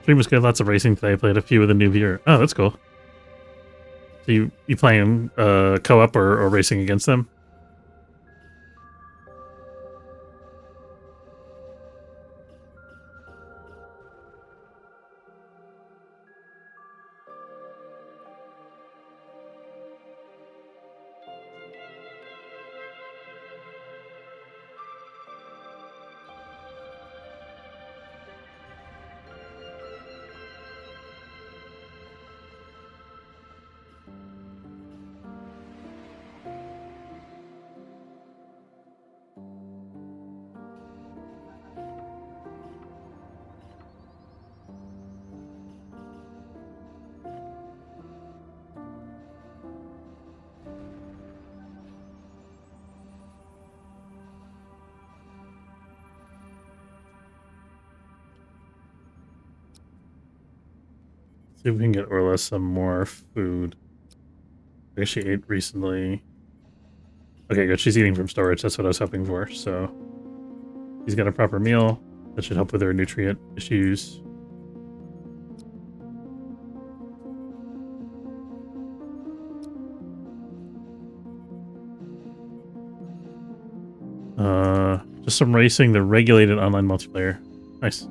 Speaker 1: Stream was good, lots of racing today. I played a few with a new viewer. Oh, that's cool. So you playing co-op or racing against them? See if we can get Orla some more food. I guess she ate recently. Okay, good. She's eating from storage. That's what I was hoping for. So she's got a proper meal. That should help with her nutrient issues. Just some racing, the regulated online multiplayer. Nice.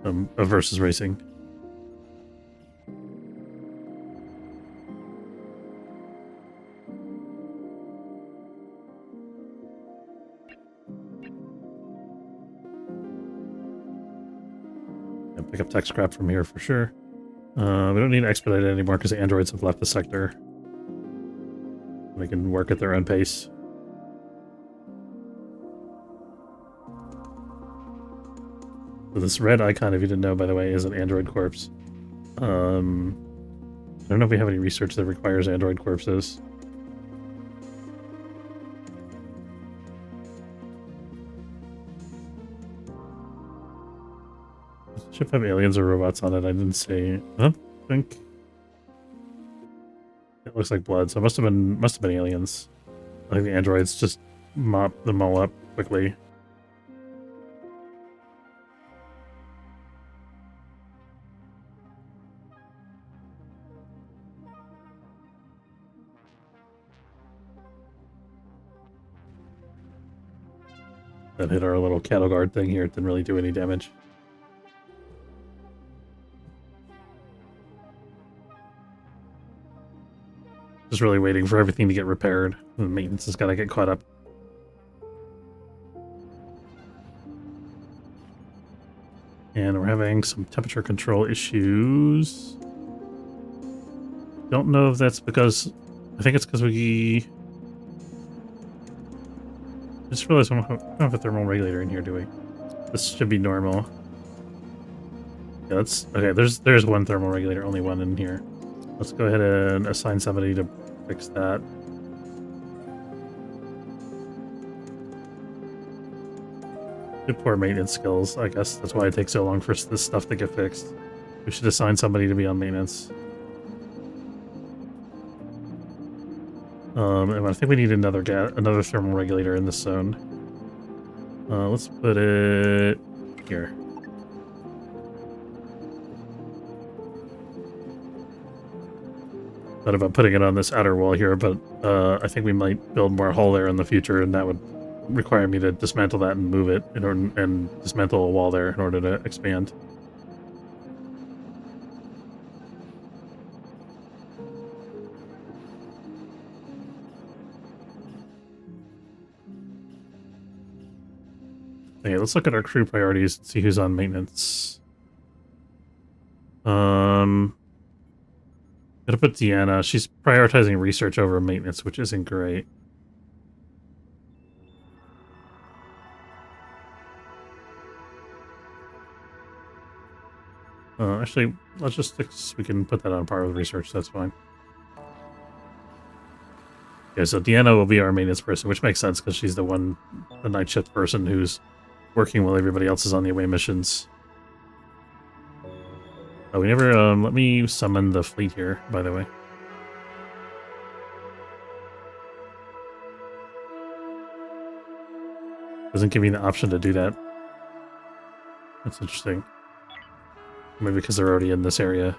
Speaker 1: Versus racing. Pick up tech scrap from here for sure. We don't need to expedite it anymore because the androids have left the sector. They can work at their own pace. So this red icon, if you didn't know, by the way, is an android corpse. I don't know if we have any research that requires android corpses. Does the ship have aliens or robots on it? I didn't see. I don't think. It looks like blood, so it must have been aliens. I think the androids just mop them all up quickly. That hit our little cattle guard thing here. It didn't really do any damage. Just really waiting for everything to get repaired. The maintenance has got to get caught up. And we're having some temperature control issues. Don't know if that's because... I think it's because we... I just realized we don't have a thermal regulator in here, do we? This should be normal. Yeah, that's... Okay, there's one thermal regulator, only one in here. Let's go ahead and assign somebody to fix that. Good poor maintenance skills, I guess. That's why it takes so long for this stuff to get fixed. We should assign somebody to be on maintenance. And I think we need another thermal regulator in this zone. Let's put it here. Thought about putting it on this outer wall here, but I think we might build more hull there in the future, and that would require me to dismantle that and move it in order, and dismantle a wall there in order to expand. Okay, let's look at our crew priorities and see who's on maintenance. Gonna put Deanna. She's prioritizing research over maintenance, which isn't great. Actually, let's just we can put that on par with research. That's fine. Okay, so Deanna will be our maintenance person, which makes sense because she's the night shift person who's working while everybody else is on the away missions. Oh, we never, let me summon the fleet here, by the way. Doesn't give me the option to do that. That's interesting. Maybe because they're already in this area.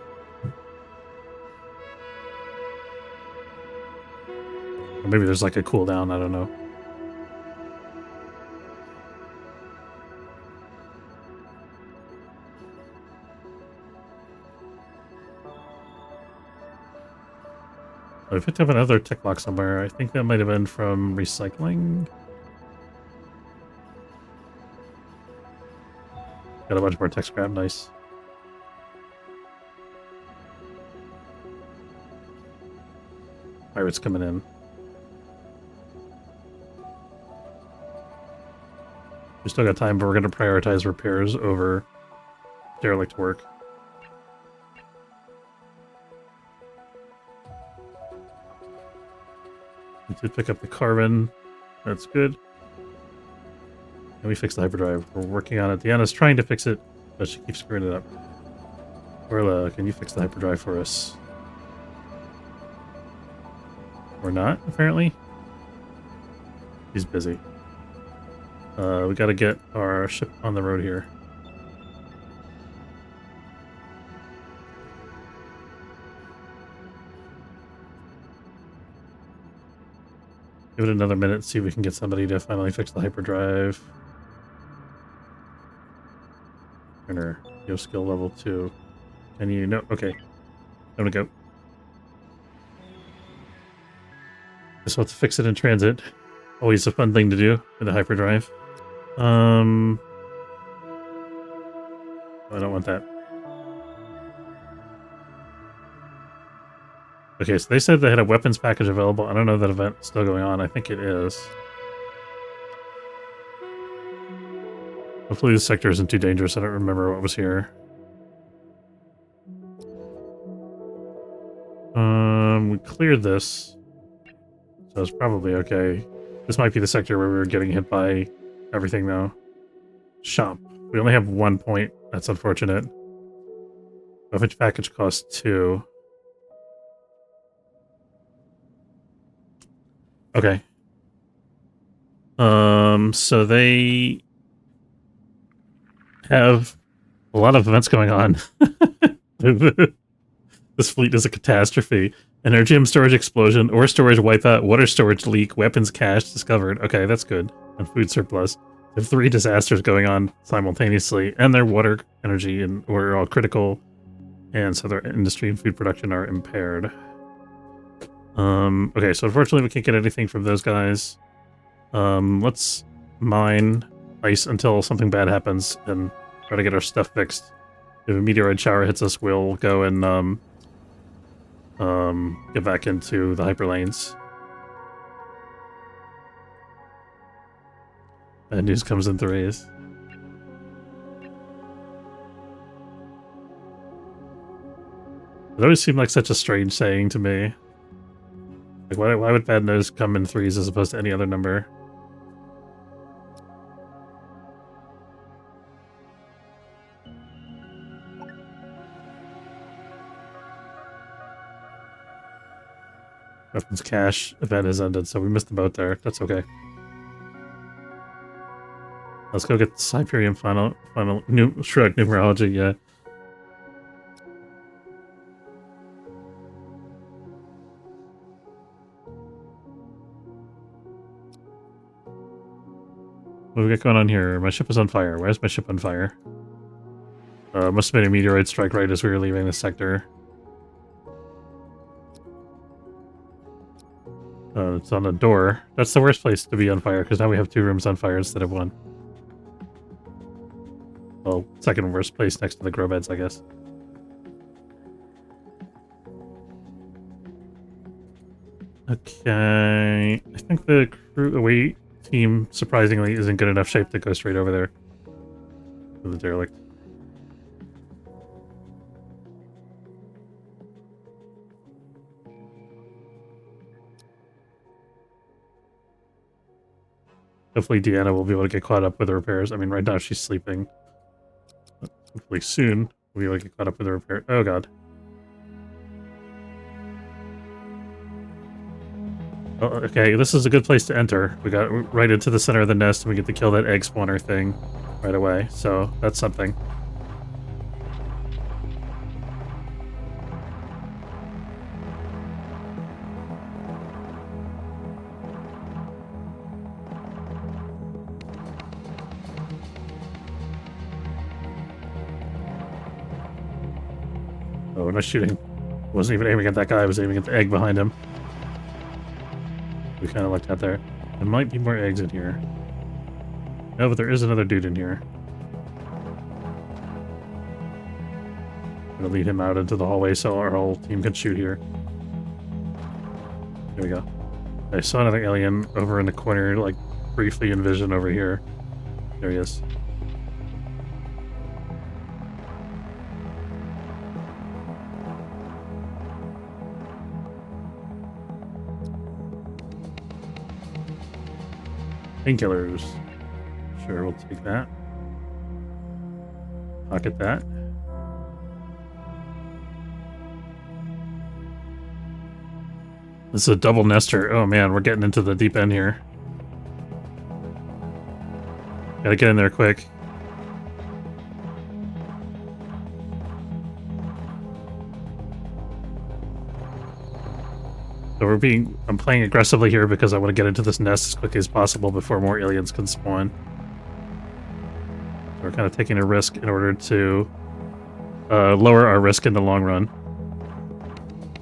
Speaker 1: Or maybe there's like a cooldown, I don't know. Oh, we picked up another tech block somewhere. I think that might have been from recycling. Got a bunch more tech scrap, nice. Pirates coming in. We still got time, but we're going to prioritize repairs over derelict work. We did pick up the carbon. That's good. And we fixed the hyperdrive. We're working on it. Deanna's trying to fix it, but she keeps screwing it up. Orla, can you fix the hyperdrive for us? Or not, apparently. He's busy. We gotta get our ship on the road here. Give it another minute, see if we can get somebody to finally fix the hyperdrive. Turner, your skill level 2. Can you? No, okay. I'm gonna go. Guess we'll have to fix it in transit. Always a fun thing to do with the hyperdrive. I don't want that. Okay, so they said they had a weapons package available. I don't know if that event is still going on. I think it is. Hopefully this sector isn't too dangerous. I don't remember what was here. We cleared this, so it's probably okay. This might be the sector where we were getting hit by everything, though. Shop. We only have 1 point. That's unfortunate. Buffage package costs 2. Okay. So they have a lot of events going on. This fleet is a catastrophe. Energium storage explosion, ore storage wipeout, water storage leak, weapons cache discovered. Okay, that's good. And food surplus. They have 3 disasters going on simultaneously, and their water, energy, and ore are all critical, and so their industry and food production are impaired. Okay, so unfortunately we can't get anything from those guys. Let's mine ice until something bad happens and try to get our stuff fixed. If a meteorite shower hits us, we'll go and get back into the hyperlanes. Bad news comes in threes. It always seemed like such a strange saying to me. Like, why would bad news come in threes as opposed to any other number? Weapons cache event has ended, so we missed the boat there. That's okay. Let's go get Cyperium final Shrug numerology, yeah. What do we got going on here? My ship is on fire. Why is my ship on fire? Must have been a meteorite strike right as we were leaving the sector. It's on a door. That's the worst place to be on fire, because now we have 2 rooms on fire instead of 1. Well, second worst place next to the grow beds, I guess. Okay, I think the crew away team, surprisingly, is in good enough shape to go straight over there to the derelict. Hopefully Deanna will be able to get caught up with the repairs. I mean, right now she's sleeping. But hopefully soon we'll be able to get caught up with the repair. Oh god. Oh, okay, this is a good place to enter. We got right into the center of the nest and we get to kill that egg spawner thing right away. So that's something. Oh, we're not shooting. I wasn't even aiming at that guy, I was aiming at the egg behind him. We kind of lucked out there. There might be more eggs in here. No, but there is another dude in here. I'm gonna lead him out into the hallway so our whole team can shoot here. There we go. I saw another alien over in the corner, like, briefly in vision over here. There he is. Painkillers. Sure, we'll take that. Pocket that. This is a double nester. Oh man, we're getting into the deep end here. Gotta get in there quick. So I'm playing aggressively here because I want to get into this nest as quickly as possible before more aliens can spawn. So we're kind of taking a risk in order to lower our risk in the long run.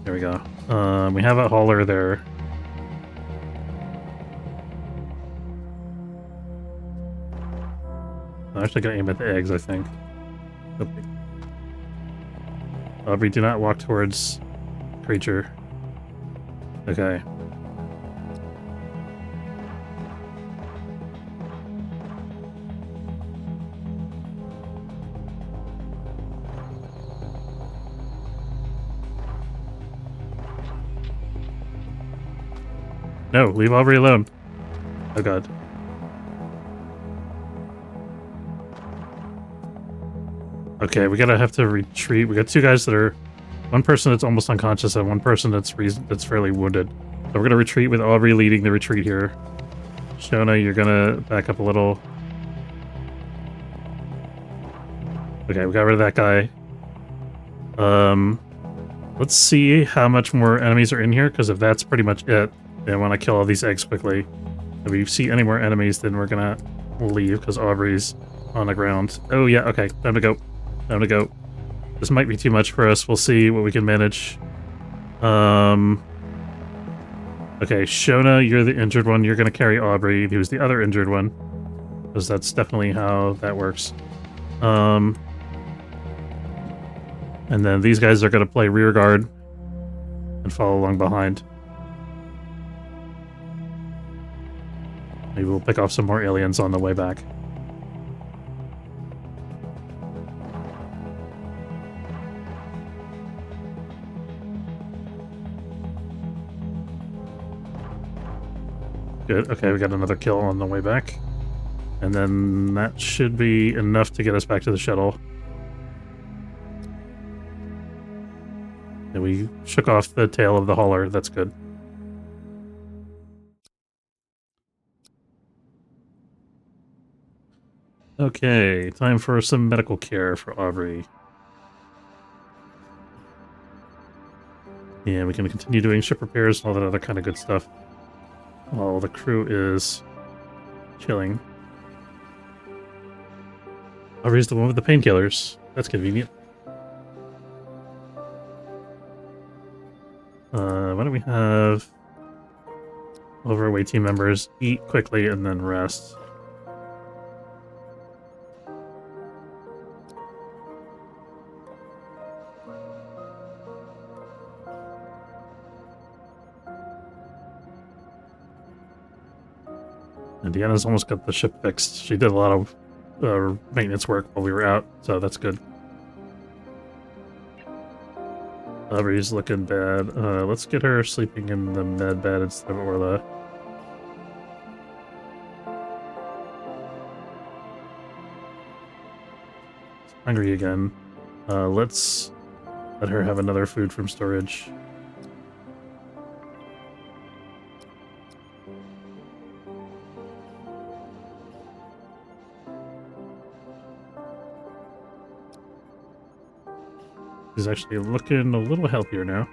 Speaker 1: There we go. We have a hauler there. I'm actually going to aim at the eggs, I think. Okay. Aubrey, do not walk towards creature. Okay. No, leave Aubrey alone. Oh god. Okay, we gotta have to retreat. We got two guys that are... One person that's almost unconscious and one person that's fairly wounded. So we're gonna retreat with Aubrey leading the retreat here. Shona, you're gonna back up a little. Okay, we got rid of that guy. Let's see how much more enemies are in here, because if that's pretty much it, then I want to kill all these eggs quickly. If we see any more enemies, then we're gonna leave, because Aubrey's on the ground. Oh yeah, okay, time to go. Time to go. This might be too much for us. We'll see what we can manage. Okay, Shona, you're the injured one. You're gonna carry Aubrey, who's the other injured one. Because that's definitely how that works. And then these guys are gonna play rear guard and follow along behind. Maybe we'll pick off some more aliens on the way back. Good. Okay, we got another kill on the way back. And then that should be enough to get us back to the shuttle. And we shook off the tail of the hauler. That's good. Okay, time for some medical care for Aubrey. Yeah, we can continue doing ship repairs and all that other kind of good stuff. While the crew is chilling. Aubrey's the one with the painkillers. That's convenient. Why don't we have overweight team members eat quickly and then rest? And Deanna's almost got the ship fixed. She did a lot of maintenance work while we were out, so that's good. Aubrey's looking bad. Let's get her sleeping in the med bed instead of Orla. Hungry again. Let's let her have another food from storage. She's actually looking a little healthier now.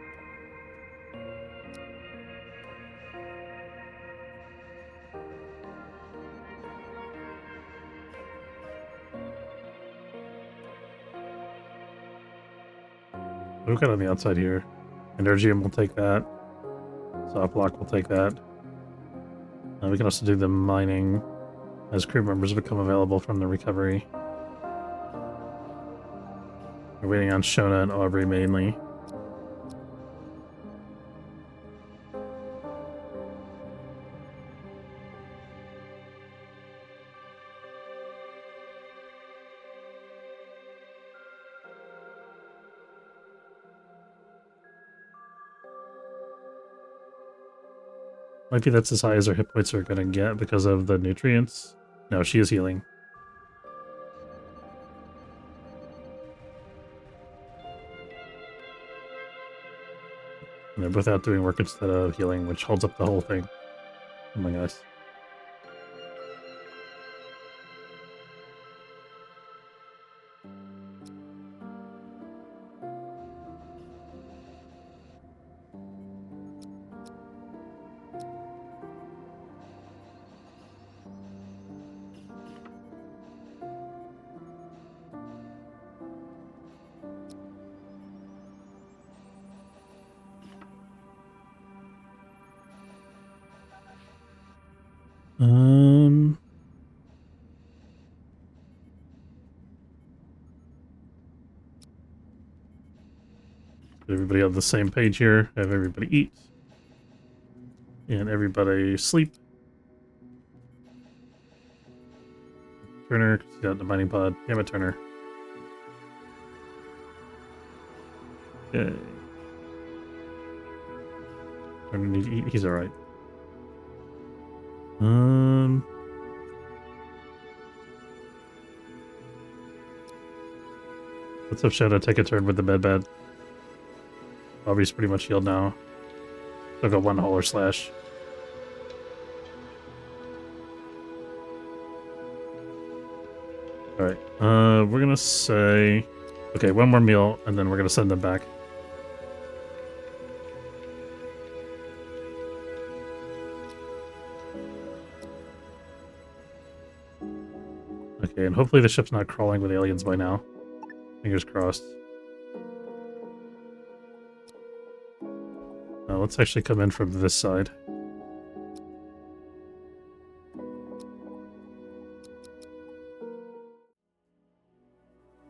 Speaker 1: What do we got on the outside here? Energium will take that. Soft block will take that. We can also do the mining as crew members become available from the recovery. We're waiting on Shona and Aubrey mainly. Maybe that's as high as her hit points are gonna get because of the nutrients. No, she is healing. And they're both out doing work instead of healing, which holds up the whole thing. Oh my gosh. Get everybody on the same page here. Have everybody eat. And everybody sleep. Turner, he's got the mining pod. Damn it, Turner. Okay. Turner need to eat. He's alright. Let's have Shona take a turn with the bed. Bobby's pretty much healed now. I'll go one Holler Slash. Alright, we're gonna say... Okay, one more meal, and then we're gonna send them back. Okay, and hopefully the ship's not crawling with aliens by now. Fingers crossed. Let's actually come in from this side.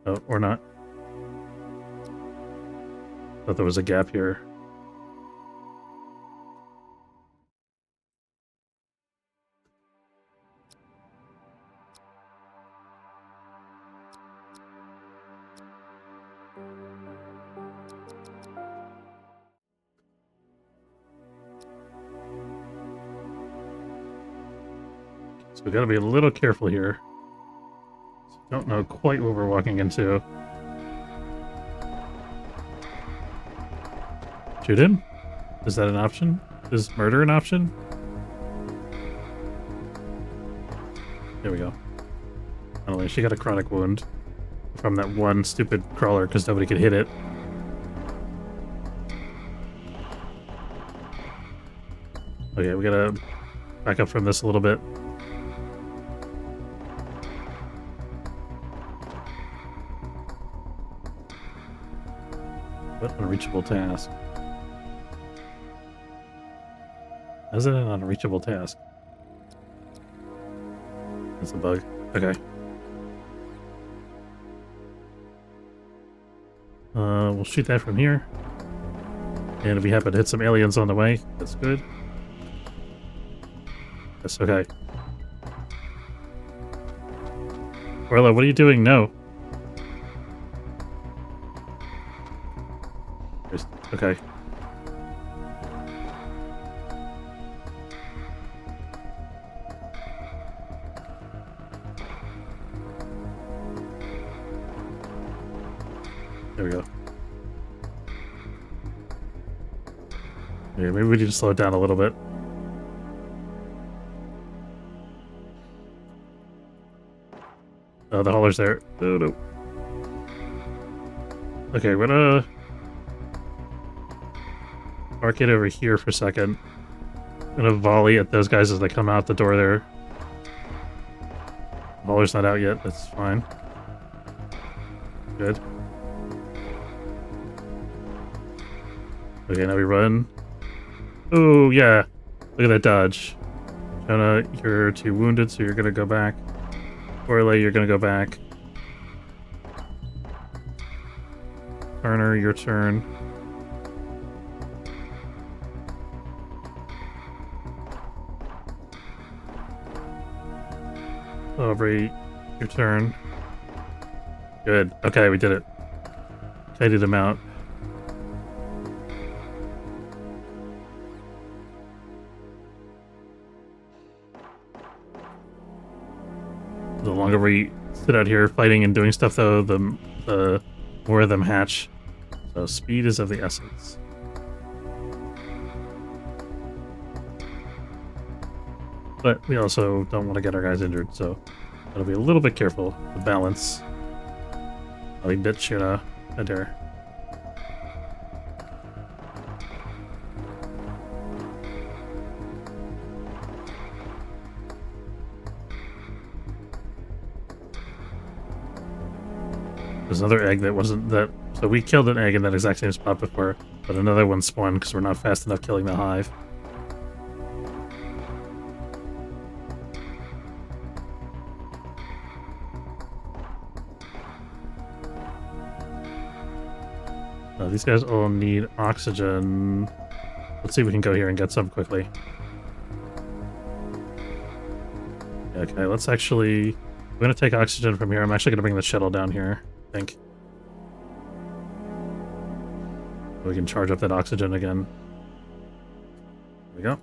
Speaker 1: Oh, or not. Thought there was a gap here. So we gotta be a little careful here. Don't know quite what we're walking into. Shoot him? Is that an option? Is murder an option? There we go. Anyway, she got a chronic wound from that one stupid crawler because nobody could hit it. Okay, we gotta back up from this a little bit. What unreachable task? Is it an unreachable task? That's a bug. Okay. We'll shoot that from here. And if we happen to hit some aliens on the way, that's good. Yes, okay. Orla, what are you doing? No. Okay. There we go. Yeah, maybe we need to slow it down a little bit. Oh, the hauler's there. Oh, no. Okay, we're gonna park it over here for a second. I'm gonna volley at those guys as they come out the door there. The hauler's not out yet, that's fine. Good. Okay, now we run. Oh, yeah. Look at that dodge. Jonah, you're too wounded, so you're gonna go back. Orla, you're gonna go back. Turner, your turn. Aubrey, your turn. Good. Okay, we did it. Kited him out. The longer we sit out here fighting and doing stuff, though, the more of them hatch. So speed is of the essence. But we also don't want to get our guys injured, so gotta be a little bit careful. The balance. A bit Shuna there. There's another egg that wasn't that. So we killed an egg in that exact same spot before, but another one spawned because we're not fast enough killing the hive. These guys all need oxygen. Let's see if we can go here and get some quickly. Okay, let's actually... We're going to take oxygen from here. I'm actually going to bring the shuttle down here, I think. We can charge up that oxygen again. There we go.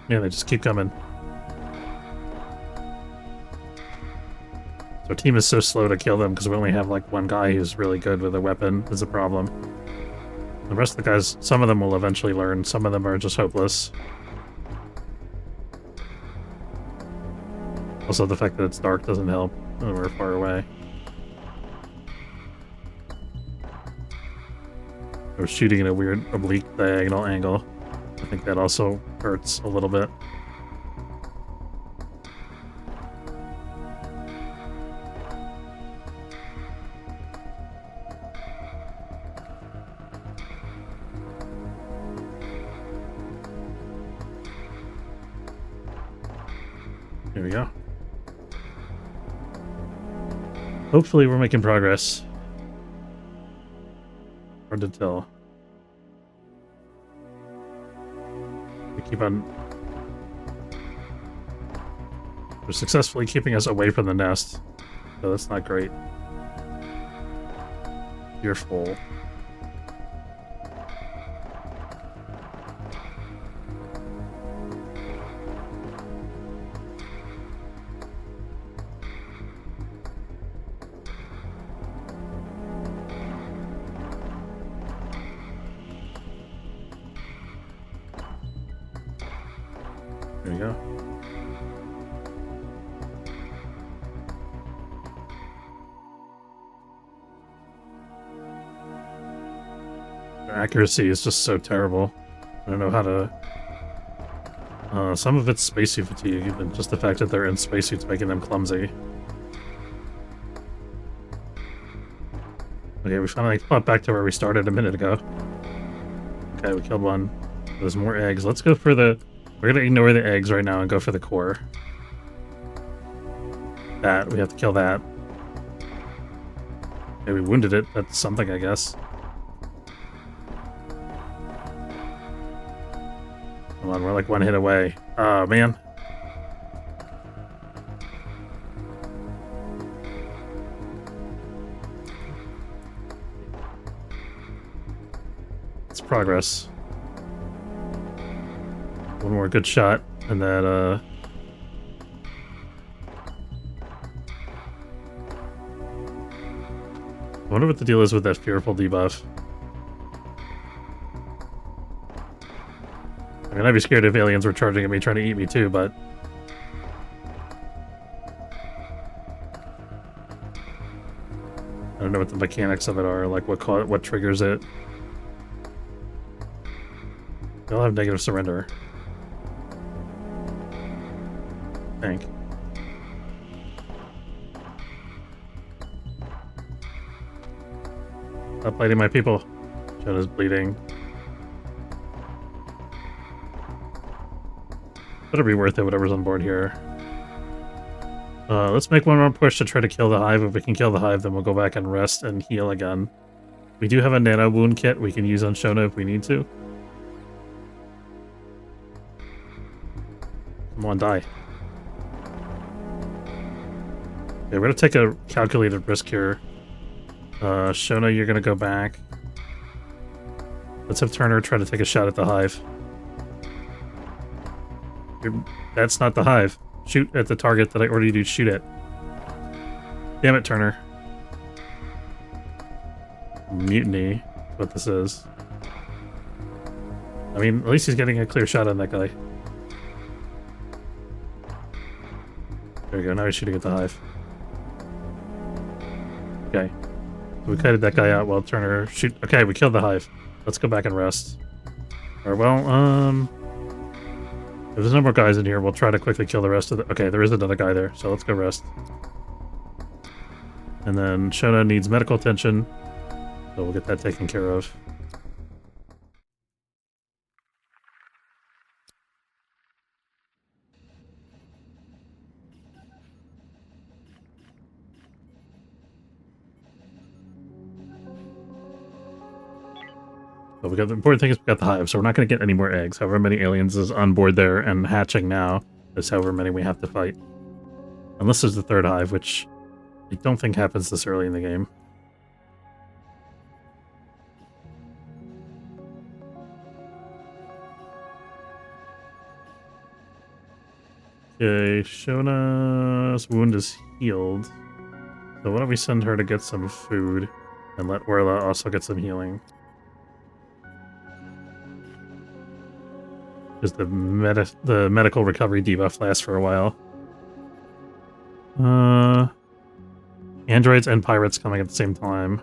Speaker 1: Yeah, they just keep coming. So our team is so slow to kill them because we only have like one guy who's really good with a weapon is a problem. The rest of the guys, some of them will eventually learn, some of them are just hopeless. Also, the fact that it's dark doesn't help when we're far away. We're shooting at a weird oblique diagonal angle. I think that also hurts a little bit. Here we go. Hopefully we're making progress. Hard to tell. We keep on... They're successfully keeping us away from the nest. So that's not great. You're full. There we go. Their accuracy is just so terrible. I don't know how to... some of it's spacesuit fatigue, even just the fact that they're in spacesuits making them clumsy. Okay, we finally popped back to where we started a minute ago. Okay, we killed one. There's more eggs. Let's go for the... We're gonna ignore the eggs right now and go for the core. That, we have to kill that. Okay, we wounded it. That's something, I guess. Come on, we're like one hit away. Oh, man. It's progress. One more good shot, and that, I wonder what the deal is with that fearful debuff. I mean, I'd be scared if aliens were charging at me trying to eat me too, but... I don't know what the mechanics of it are, like what triggers it. They all have negative surrender. I think. Stop biting my people. Jonah's bleeding. Better be worth it, whatever's on board here. Let's make one more push to try to kill the hive. If we can kill the hive, then we'll go back and rest and heal again. We do have a nano wound kit we can use on Shona if we need to. Come on, die. Okay, we're gonna take a calculated risk here. Shona, you're gonna go back. Let's have Turner try to take a shot at the hive. That's not the hive. Shoot at the target that I ordered you to shoot at. Damn it, Turner. Mutiny is what this is. I mean, at least he's getting a clear shot on that guy. There we go, now he's shooting at the hive. Okay. So we kited that guy out while Turner shoot... Okay, we killed the hive. Let's go back and rest. Or, well, if there's no more guys in here, we'll try to quickly kill the rest of the... Okay, there is another guy there, so let's go rest. And then Shona needs medical attention, so we'll get that taken care of. But we got the important thing is we got the hive, so we're not going to get any more eggs. However many aliens is on board there and hatching now is however many we have to fight. Unless there's the third hive, which I don't think happens this early in the game. Okay, Shona's wound is healed. So why don't we send her to get some food and let Orla also get some healing. Because the medical recovery debuff lasts for a while. Androids and pirates coming at the same time.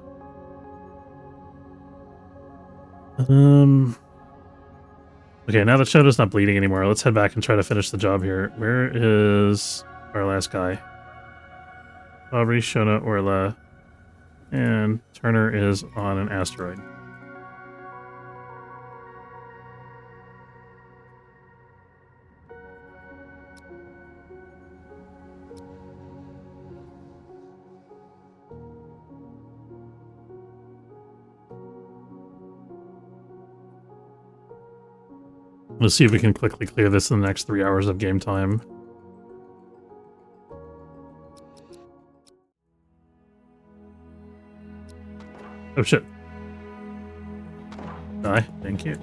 Speaker 1: Okay, now that Shona's not bleeding anymore, let's head back and try to finish the job here. Where is our last guy? Aubrey, Shona, Orla, and Turner is on an asteroid. Let's see if we can quickly clear this in the next 3 hours of game time. Oh shit. Die. Thank you.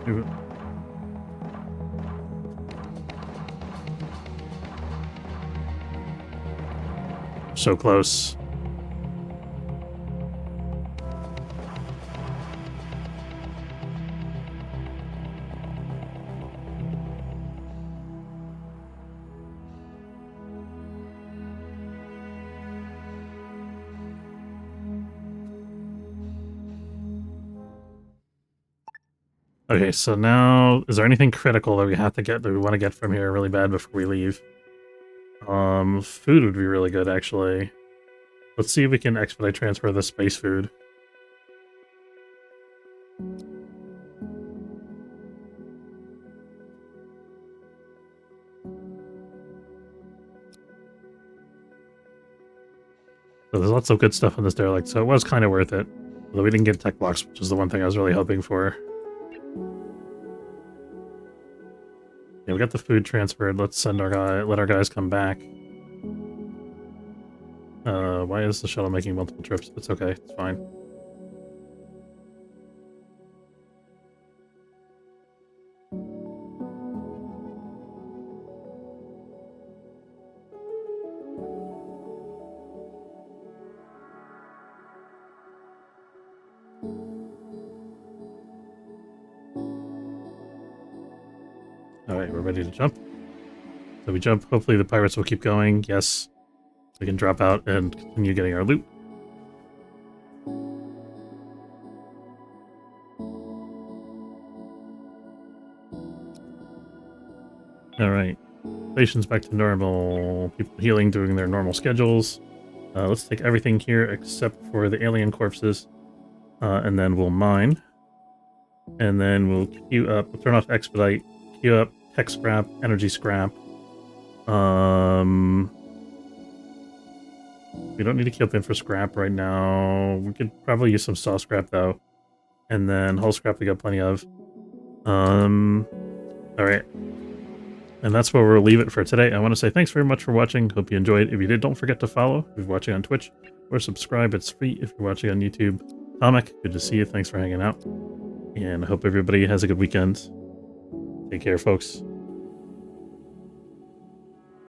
Speaker 1: Ooh. So close. Okay, so now, is there anything critical that we have to get, that we want to get from here really bad before we leave? Food would be really good, actually. Let's see if we can expedite transfer the space food. So there's lots of good stuff on this derelict, so it was kind of worth it. Although we didn't get tech blocks, which is the one thing I was really hoping for. Yeah, we got the food transferred. Let's send our guy, let our guys come back. Why is the shuttle making multiple trips? It's okay, it's fine. Alright, we're ready to jump. So we jump, hopefully the pirates will keep going. Yes. We can drop out and continue getting our loot. Alright. Station's back to normal. People healing, doing their normal schedules. Let's take everything here except for the alien corpses. And then we'll mine. And then we'll queue up, we'll turn off expedite, queue up tech scrap, energy scrap. We don't need to queue up infra scrap right now. We could probably use some saw scrap though. And then hull scrap we got plenty of. Alright. And that's where we'll leave it for today. I want to say thanks very much for watching. Hope you enjoyed. If you did, don't forget to follow if you're watching on Twitch, or subscribe. It's free if you're watching on YouTube. Tomek, good to see you. Thanks for hanging out. And I hope everybody has a good weekend. Take care, folks.